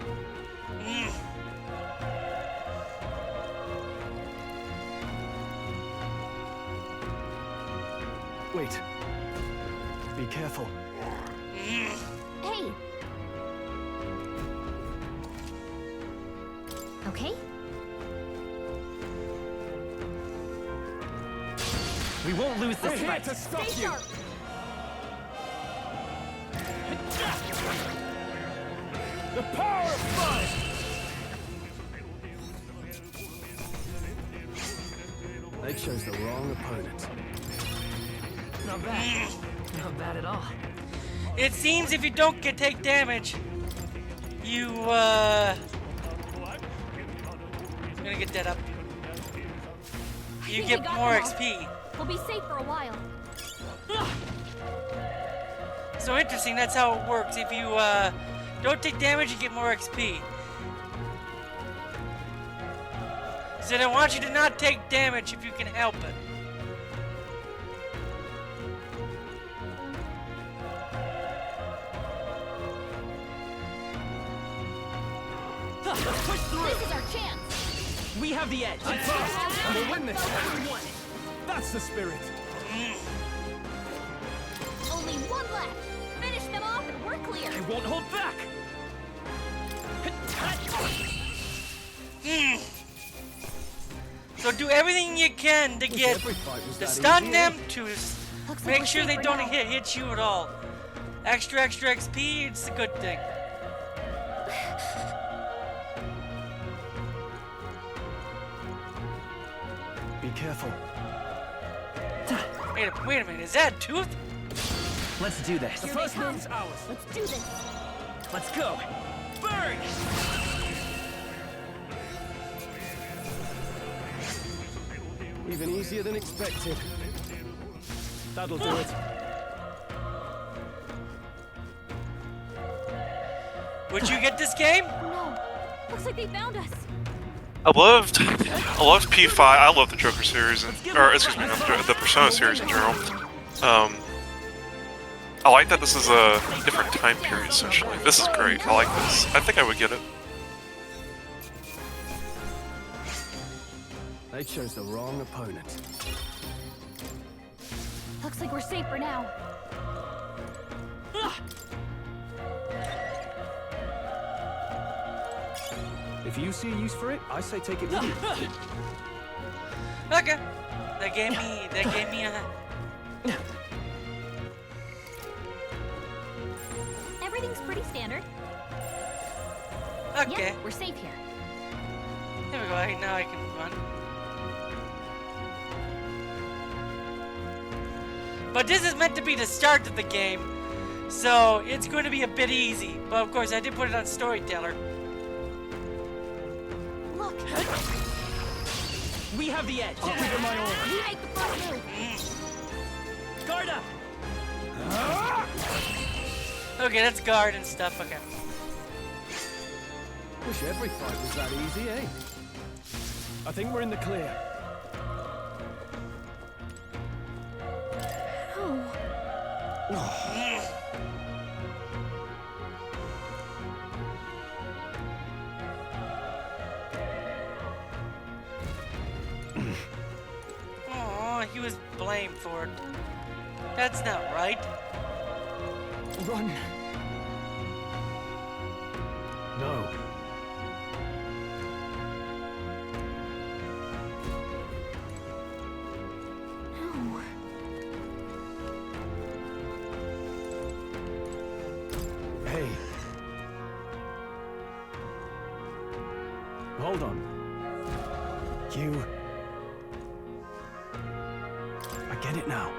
Wait. Be careful. Hey. Okay. We won't lose this We're here fight. to stop Stay you. sharp. The power of fire! They chose the wrong opponent. Not bad. Not bad at all. It seems if you don't take damage, you I'm gonna get that up. You think get we got more them all. XP. We'll be safe for a while. So interesting, that's how it works. If you don't take damage, you get more XP. So they want you to not take damage if you can help it. Let's push through. This is our chance. We have the edge. I'm fast. We'll win this. That's the spirit. Only one left. Finish them off and we're clear. I won't hold back. So do everything you can to get to stun them, to make sure they don't hit you at all. Extra XP, it's a good thing. Be careful. Wait a minute, is that a tooth? Let's do this. The first move's ours. Let's do this. Let's go. Burn! Even easier than expected. That'll do it. Would you get this game? No. Looks like they found us. I loved P5. I love the Joker series, or excuse me, not the Persona series in general. I like that this is a different time period, essentially. This is great. I like this. I think I would get it. They chose the wrong opponent. Looks like we're safe for now. If you see a use for it, I say take it with you. Okay. That gave me a... Everything's pretty standard. Okay. Yeah, we're safe here. There we go. Now I can run. But this is meant to be the start of the game, so it's going to be a bit easy. But of course, I did put it on Storyteller. Look. We have the edge. Oh, Give my order. We make the first move. Guard up. Okay, that's guard and stuff. Okay. Wish every fight was that easy, eh? I think we're in the clear. Oh, he was blamed for it. That's not right. Run. No. No. Hey. Hold on. You... I get it now.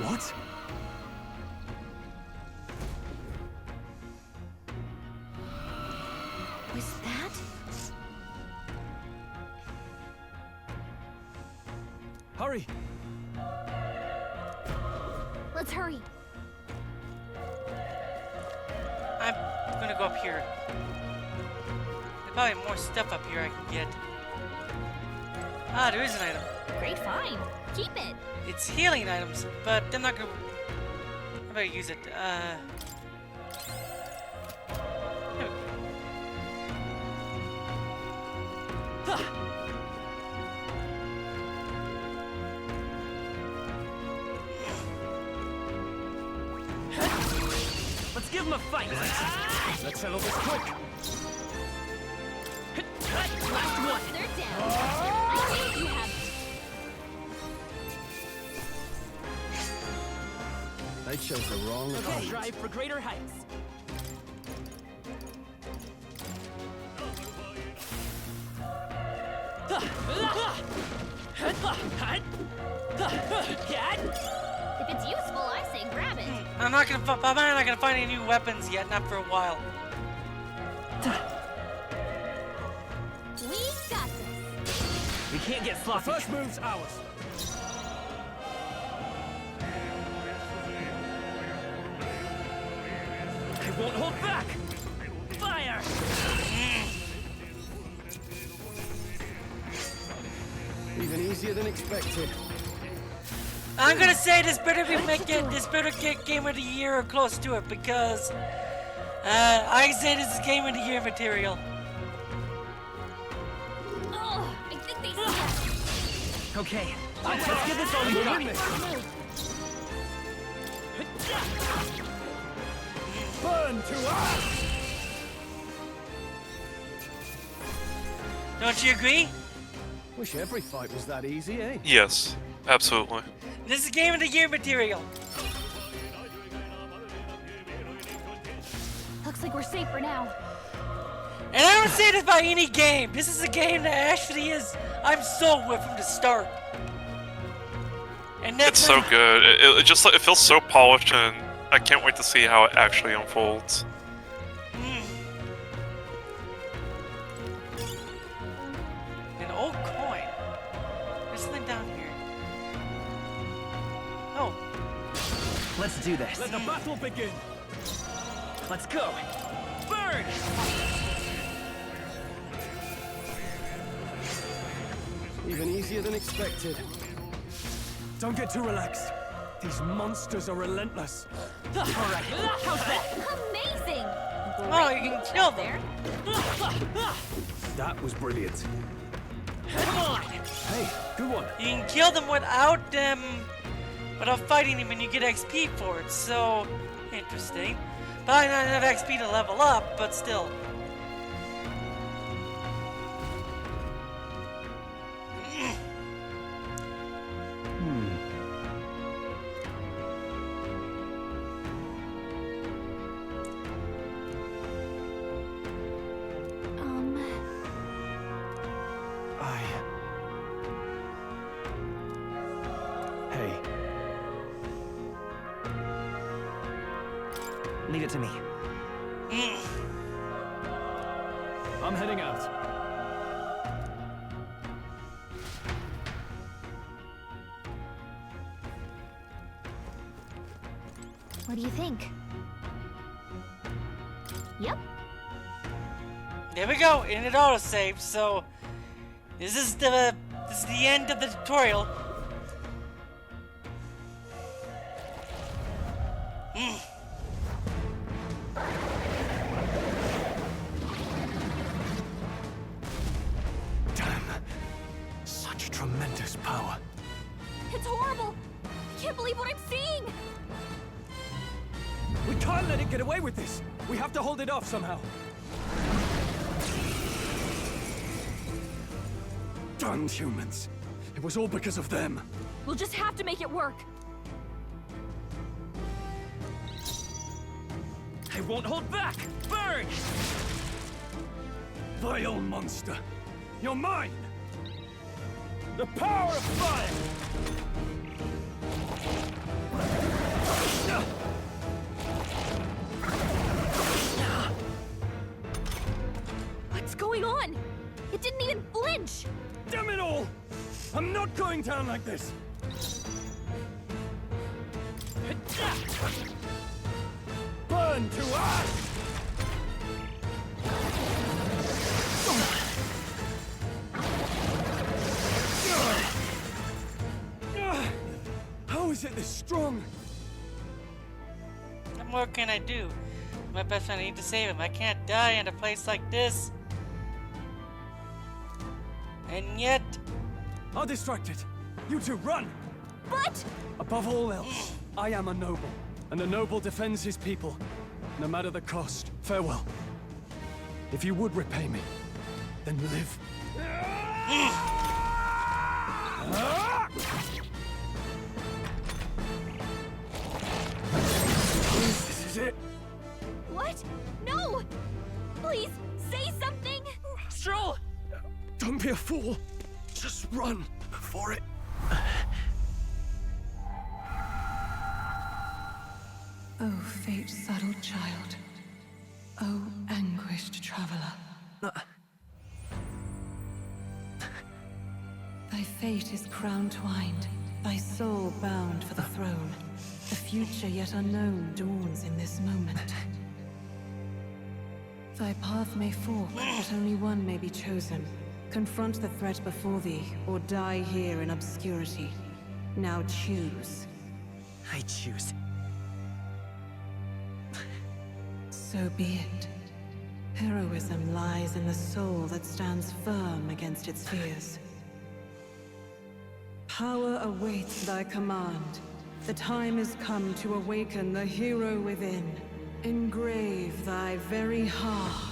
What? Was that? Hurry! Let's hurry. I'm gonna go up here. There's probably more stuff up here I can get. Ah, there is an item. Great find. Keep it. It's healing items, but I'm not gonna... How about I use it? Here we go. Let's give him a fight. Let's settle this quick. Last one. They're down. I think you have. They chose the wrong Let's opponent. strive for greater heights. If it's useful, I say grab it. I'm not gonna find any new weapons yet, not for a while. We got this. We can't get sloppy. The first move's ours. I won't hold back. Fire! Even easier than expected. I'm gonna say this better get Game of the Year or close to it because I say this is Game of the Year material. Oh, I think they see us. Okay, let's give this all we got. Burn to us! Don't you agree? Wish every fight was that easy, eh? Yes, absolutely. This is Game of the Year material. Looks like we're safe for now. And I don't say this by any game. This is a game that actually is, I'm sold with from the start. And It's so good. It just it feels so polished, and I can't wait to see how it actually unfolds. An old coin. There's something down here. Oh. Let's do this. Let the battle begin. Let's go. Burn! Even easier than expected. Don't get too relaxed. These monsters are relentless. All right, how's that? Amazing! Oh, you can kill them. That was brilliant. Come on! Hey, good one. You can kill them without fighting them, and you get XP for it. So interesting. Probably not enough XP to level up, but still. Hey. Leave it to me. I'm heading out. What do you think? Yep. There we go, and it autosaved. So this is the end of the tutorial. Damn. Such tremendous power. It's horrible! I can't believe what I'm seeing! We can't let it get away with this. We have to hold it off somehow. Damned humans. It was all because of them. We'll just have to make it work. I won't hold back! Burn! Vile monster! You're mine! The power of fire! What's going on? It didn't even flinch! Damn it all! I'm not going down like this! Burn to ash! How is it this strong? What can I do? My best friend, I need to save him. I can't die in a place like this. And yet... I'll distract it. You two, run! But... Above all else, I am a noble. And a noble defends his people, no matter the cost. Farewell. If you would repay me, then live. This is it. What? No! Please, say something! Stroll! Don't be a fool. Just run for it. Oh, fate-saddled child. Oh, anguished traveler. Thy fate is crown-twined, thy soul bound for the throne. The future yet unknown dawns in this moment. Thy path may fork, but only one may be chosen. Confront the threat before thee, or die here in obscurity. Now choose. I choose. So be it. Heroism lies in the soul that stands firm against its fears. Power awaits thy command. The time is come to awaken the hero within. Engrave thy very heart.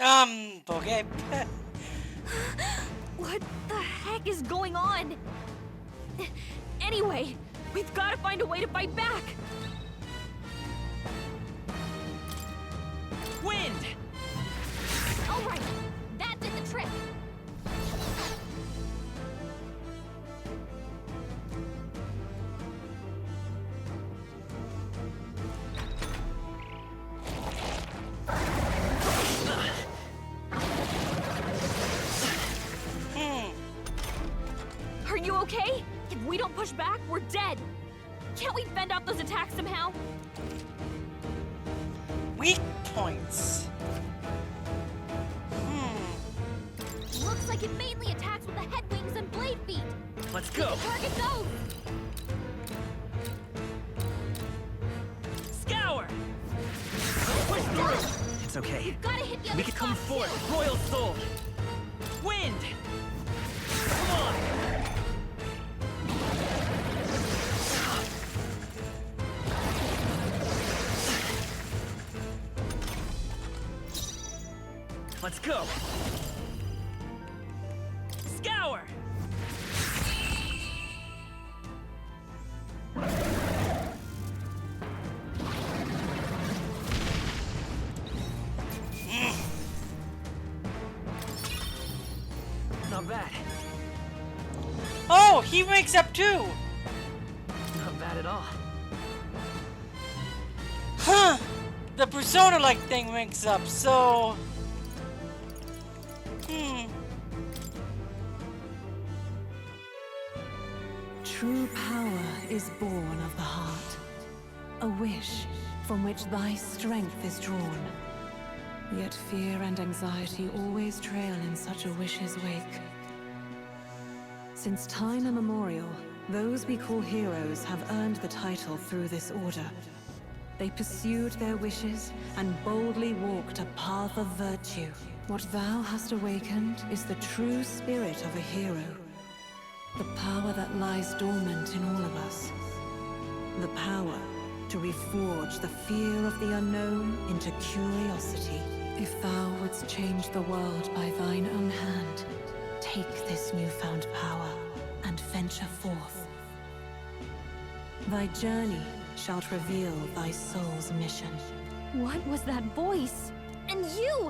Okay. What the heck is going on? Anyway, we've got to find a way to fight back. Wind! All right, that did the trick. Are you okay? If we don't push back, we're dead. Can't we fend off those attacks somehow? Weak points. Looks like it mainly attacks with the head wings and blade feet. Let's go. Target those. Scour! Push through! It's okay. You've got to hit the other We could come spots, forth. too. Royal Soul! Wind! Come on! Let's go! Scour! Not bad. Oh, he wakes up too. Not bad at all. Huh. The persona-like thing wakes up, so... True power is born of the heart, a wish from which thy strength is drawn. Yet fear and anxiety always trail in such a wish's wake. Since time immemorial, those we call heroes have earned the title through this order. They pursued their wishes and boldly walked a path of virtue. What thou hast awakened is the true spirit of a hero. The power that lies dormant in all of us. The power to reforge the fear of the unknown into curiosity. If thou wouldst change the world by thine own hand, take this newfound power and venture forth. Thy journey shalt reveal thy soul's mission. What was that voice? And you!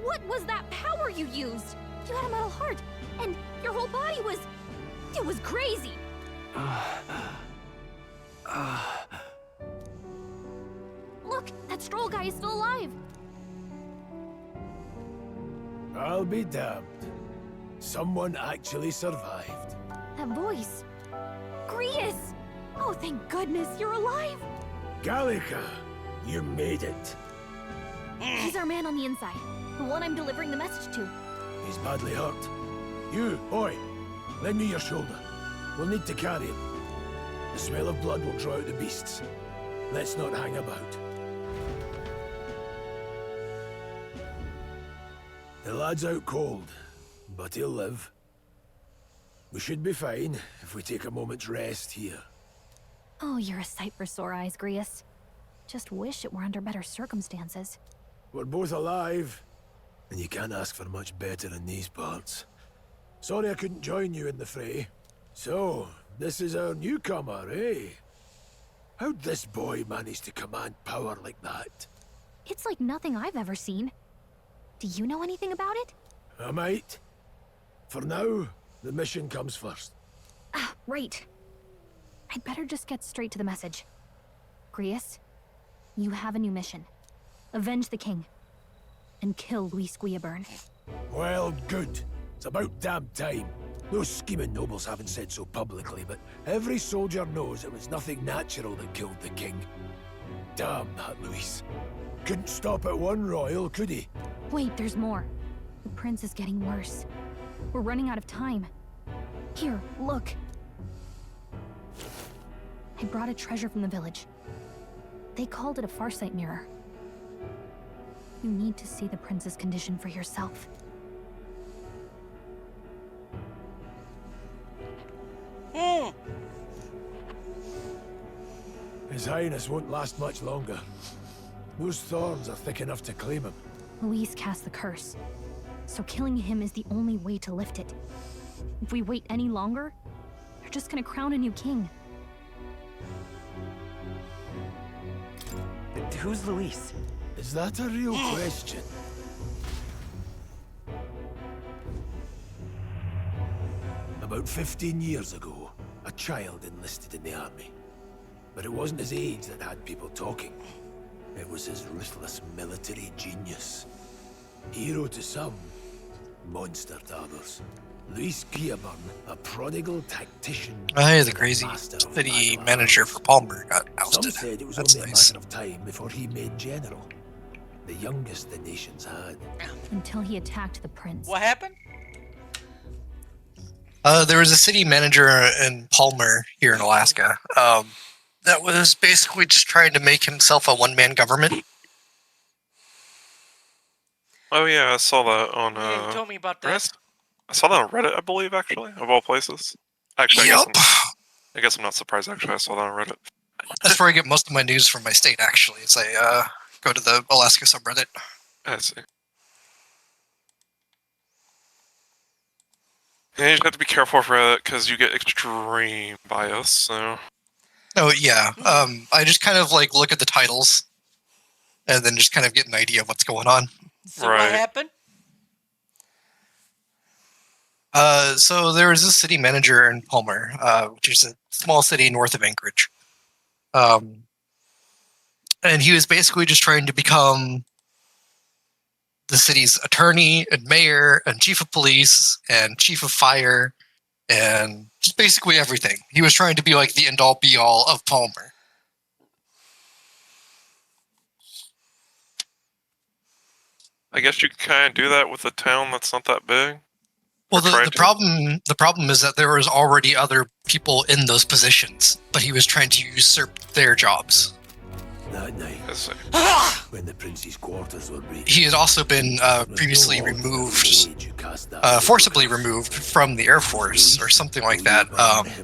What was that power you used? You had a metal heart, and your whole body was... It was crazy! Look, that Stroll guy is still alive! I'll be damned. Someone actually survived. That voice... Grius! Oh, thank goodness, you're alive! Gallica, you made it. He's our man on the inside. The one I'm delivering the message to. He's badly hurt. You, boy, lend me your shoulder. We'll need to carry him. The smell of blood will draw out the beasts. Let's not hang about. The lad's out cold, but he'll live. We should be fine if we take a moment's rest here. Oh, you're a sight for sore eyes, Grius. Just wish it were under better circumstances. We're both alive, and you can't ask for much better in these parts. Sorry I couldn't join you in the fray. So, this is our newcomer, eh? How'd this boy manage to command power like that? It's like nothing I've ever seen. Do you know anything about it? I might. For now, the mission comes first. Ah, right. I'd better just get straight to the message. Grius, you have a new mission. Avenge the king. And kill Luis Guillaburn. Well, good. It's about damn time. Those scheming nobles haven't said so publicly, but every soldier knows it was nothing natural that killed the king. Damn that Luis. Couldn't stop at one royal, could he? Wait, there's more. The prince is getting worse. We're running out of time. Here, look. I brought a treasure from the village. They called it a farsight mirror. You need to see the prince's condition for yourself. His Highness won't last much longer. Those thorns are thick enough to claim him. Luis cast the curse, so killing him is the only way to lift it. If we wait any longer, they're just gonna crown a new king. Who's Luis? Is that a real question? About 15 years ago, a child enlisted in the army. But it wasn't his age that had people talking. It was his ruthless military genius. Hero to some, monster to others. Luis Guillermin, a prodigal tactician. Hey, the crazy city manager for Palmer got Some ousted. said it was That's only nice. a matter of time before he made general. The youngest the nation's had. Until he attacked the prince. What happened? There was a city manager in Palmer here in Alaska that was basically just trying to make himself a one-man government. Oh yeah, I saw that on. Yeah, you told me about that. I saw that on Reddit, I believe, actually, of all places. Actually, I guess I'm not surprised. Actually, I saw that on Reddit. That's where I get most of my news from my state. Actually, is I go to the Alaska subreddit. I see. Yeah, you just have to be careful for that because you get extreme bias. So. Oh yeah, I just kind of like look at the titles, and then just kind of get an idea of what's going on. So what happened? So there was a city manager in Palmer, which is a small city north of Anchorage. And he was basically just trying to become the city's attorney and mayor and chief of police and chief of fire and just basically everything. He was trying to be like the end-all be-all of Palmer. I guess you can kind of do that with a town that's not that big. Well, the problem is that there was already other people in those positions, but he was trying to usurp their jobs. That night, when the prince's quarters were reached, He had also been previously removed, forcibly removed from the Air Force or something like that.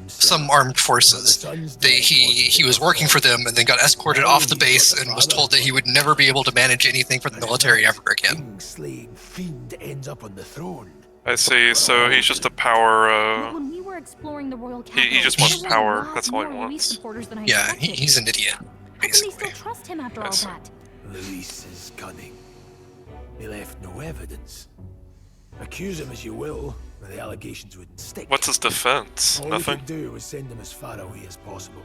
Some armed forces. He was working for them and then got escorted off the base and was told that he would never be able to manage anything for the military ever again. slaying fiend ends up on the throne. I see. So he's just a power. When we were exploring the royal capital, He just wants there were power. lots That's all he more Luis wants. supporters than I Yeah, expected. he's an idiot. How can they still trust him after all that? Luis is cunning. He left no evidence. Accuse him as you will, but the allegations wouldn't stick. What's his defense? All Nothing. we could do was send him as far away as possible.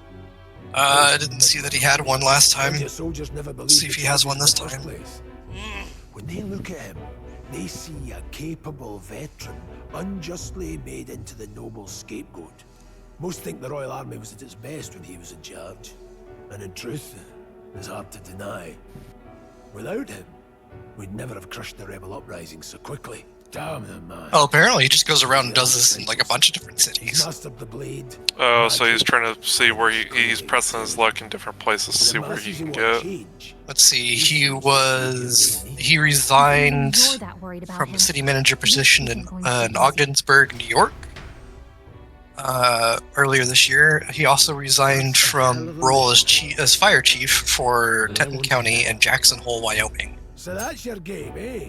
I didn't see that he had one last time. Your soldiers never Let's see if he has one this in the first time. place. When they look at him, they see a capable veteran, unjustly made into the noble scapegoat. Most think the Royal Army was at its best when he was in charge. And in truth, it's hard to deny. Without him, we'd never have crushed the rebel uprising so quickly. Damn them, man. Oh, apparently he just goes around and does this in like a bunch of different cities. Mastered the blade. Oh, so he's trying to see where he's pressing his luck in different places to see where he can get. Let's see, he resigned from the city manager position in Ogdensburg, New York. Earlier this year, he also resigned from role as fire chief for Teton County and Jackson Hole, Wyoming. So that's your game, eh?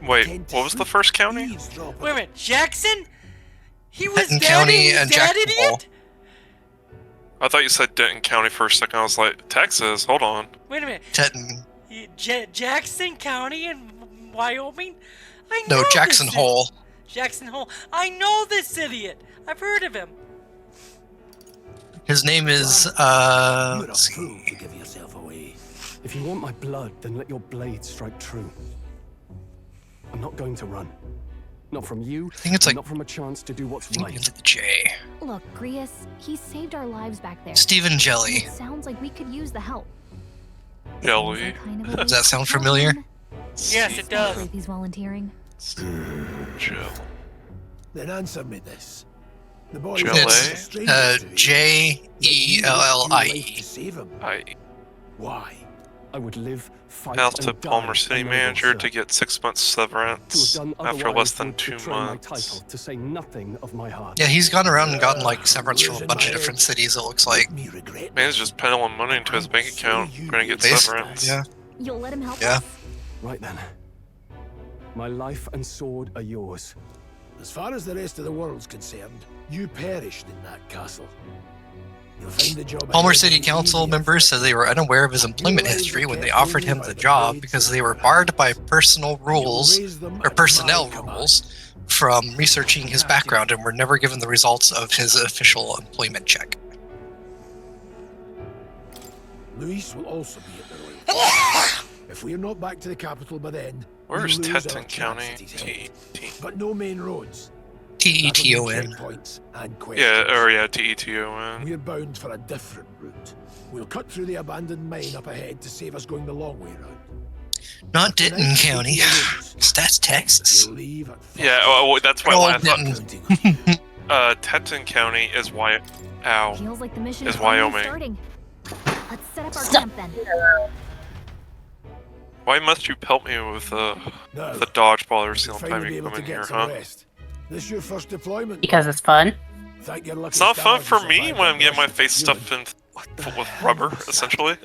Wait, what was the first county? Wait a minute, Jackson? He was Teton that, County and and that Jackson idiot? I thought you said Denton County for a second. I was like, Texas? Hold on. Wait a minute. Teton. Jackson County in Wyoming? I know No, Jackson this Hole. Jackson Hole. I know this idiot. I've heard of him. His name is, let's see. If you want my blood, then let your blade strike true. I'm not going to run. Not from you, I think it's like, not from a chance to do what's I think right. it's like J. Look, Grius, he saved our lives back there. Stephen Jelly. And it sounds like we could use the help. Jelly. Does that sound familiar? Yes, it does. He's volunteering. Jill. Then answer me this. The boy It's Jellie. to save him. Why? I would live, fight, Ousted and die Palmer a City noble manager servant. to get 6 months To have severance done after otherwise less than would 2 betray my months. title, to say nothing of my heart. Yeah, he's gone around and gotten like severance from a bunch of different cities, it looks like. Man's just peddling money into his bank account. Gonna get Basically, severance. yeah. You'll let him help Yeah. us? Right then. My life and sword are yours. As far as the rest of the world's concerned, you perished in that castle. You'll find the job Palmer ahead City of you Council easier. members said they were unaware of his employment history when they offered him the job because they were barred by personnel rules from researching his background and were never given the results of his official employment check. Luis will also be at the Royal. If we're not back to the capital by then, Where's we'll lose Teton our County? chance at his head. But no main roads. Teton. Checkpoints and Yeah, questions. Teton. We're bound for a different route. We'll cut through the abandoned mine up ahead to save us going the long way round. Not Denton County. That's Texas. Yeah, well, that's why Oh, I thought. Teton County is Feels like the mission is is finally Wyoming. starting. Let's set up our camp then. Why must you pelt me with the dodgeball every single time Finally you able come to in get here, some huh? rest. This your first deployment? Because it's fun. Thank your lucky It's not fun stars for you me survived when I'm that getting my mission. face stuffed in with rubber, essentially.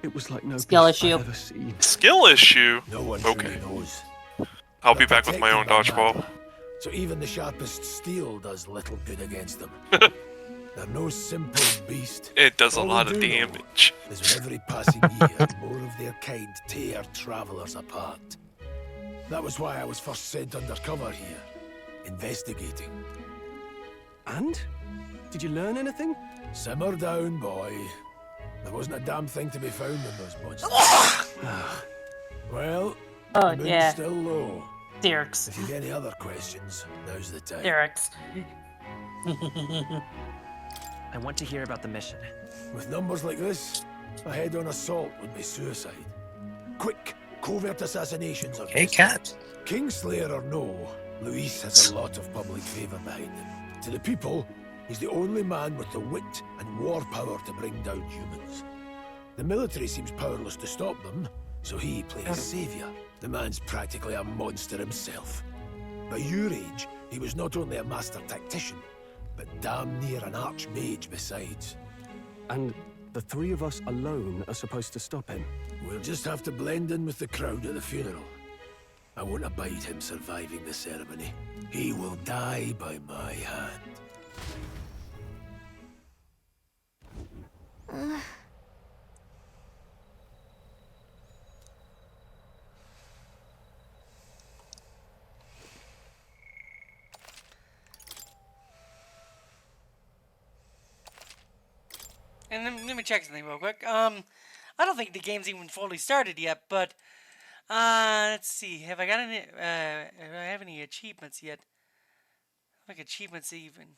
It was like no Skill beast I've issue. ever seen. Skill issue? No one Okay. truly knows. I'll be back with my own Protected by dodgeball. matter, so even the sharpest steel does little good against them. They're no simple beast. It does a All lot they of do know damage. is with every passing year, more of their kind tear travelers apart. That was why I was first sent undercover here, investigating. And? Did you learn anything? Simmer down, boy. There wasn't a damn thing to be found in those monsters. Well, Oh, the moon's yeah. still low. Dirks. If you've any other questions, now's the time. Dirks. I want to hear about the mission. With numbers like this, a head-on assault would be suicide. Quick, covert assassinations are Hey, best. cat. Kingslayer or no, Luis has a lot of public favor behind him. To the people, he's the only man with the wit and war power to bring down humans. The military seems powerless to stop them, so he plays savior. The man's practically a monster himself. By your age, he was not only a master tactician, but damn near an archmage besides. And the three of us alone are supposed to stop him. We'll just have to blend in with the crowd at the funeral. I won't abide him surviving the ceremony. He will die by my hand. And let me check something real quick. I don't think the game's even fully started yet, but let's see. Have I got any? Do I have any achievements yet? Like achievements even.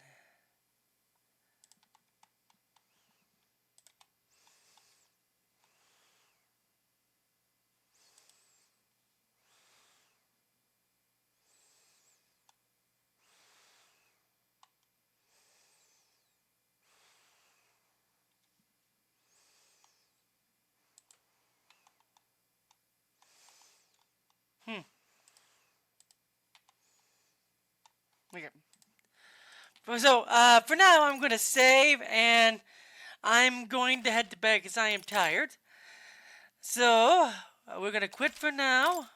Okay. So, for now, I'm going to save, and I'm going to head to bed because I am tired. So, we're going to quit for now.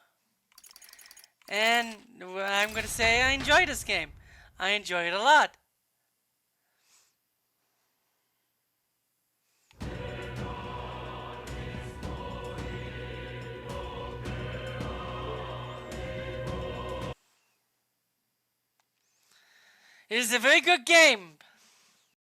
And I'm going to say I enjoyed this game. I enjoyed it a lot. It is a very good game.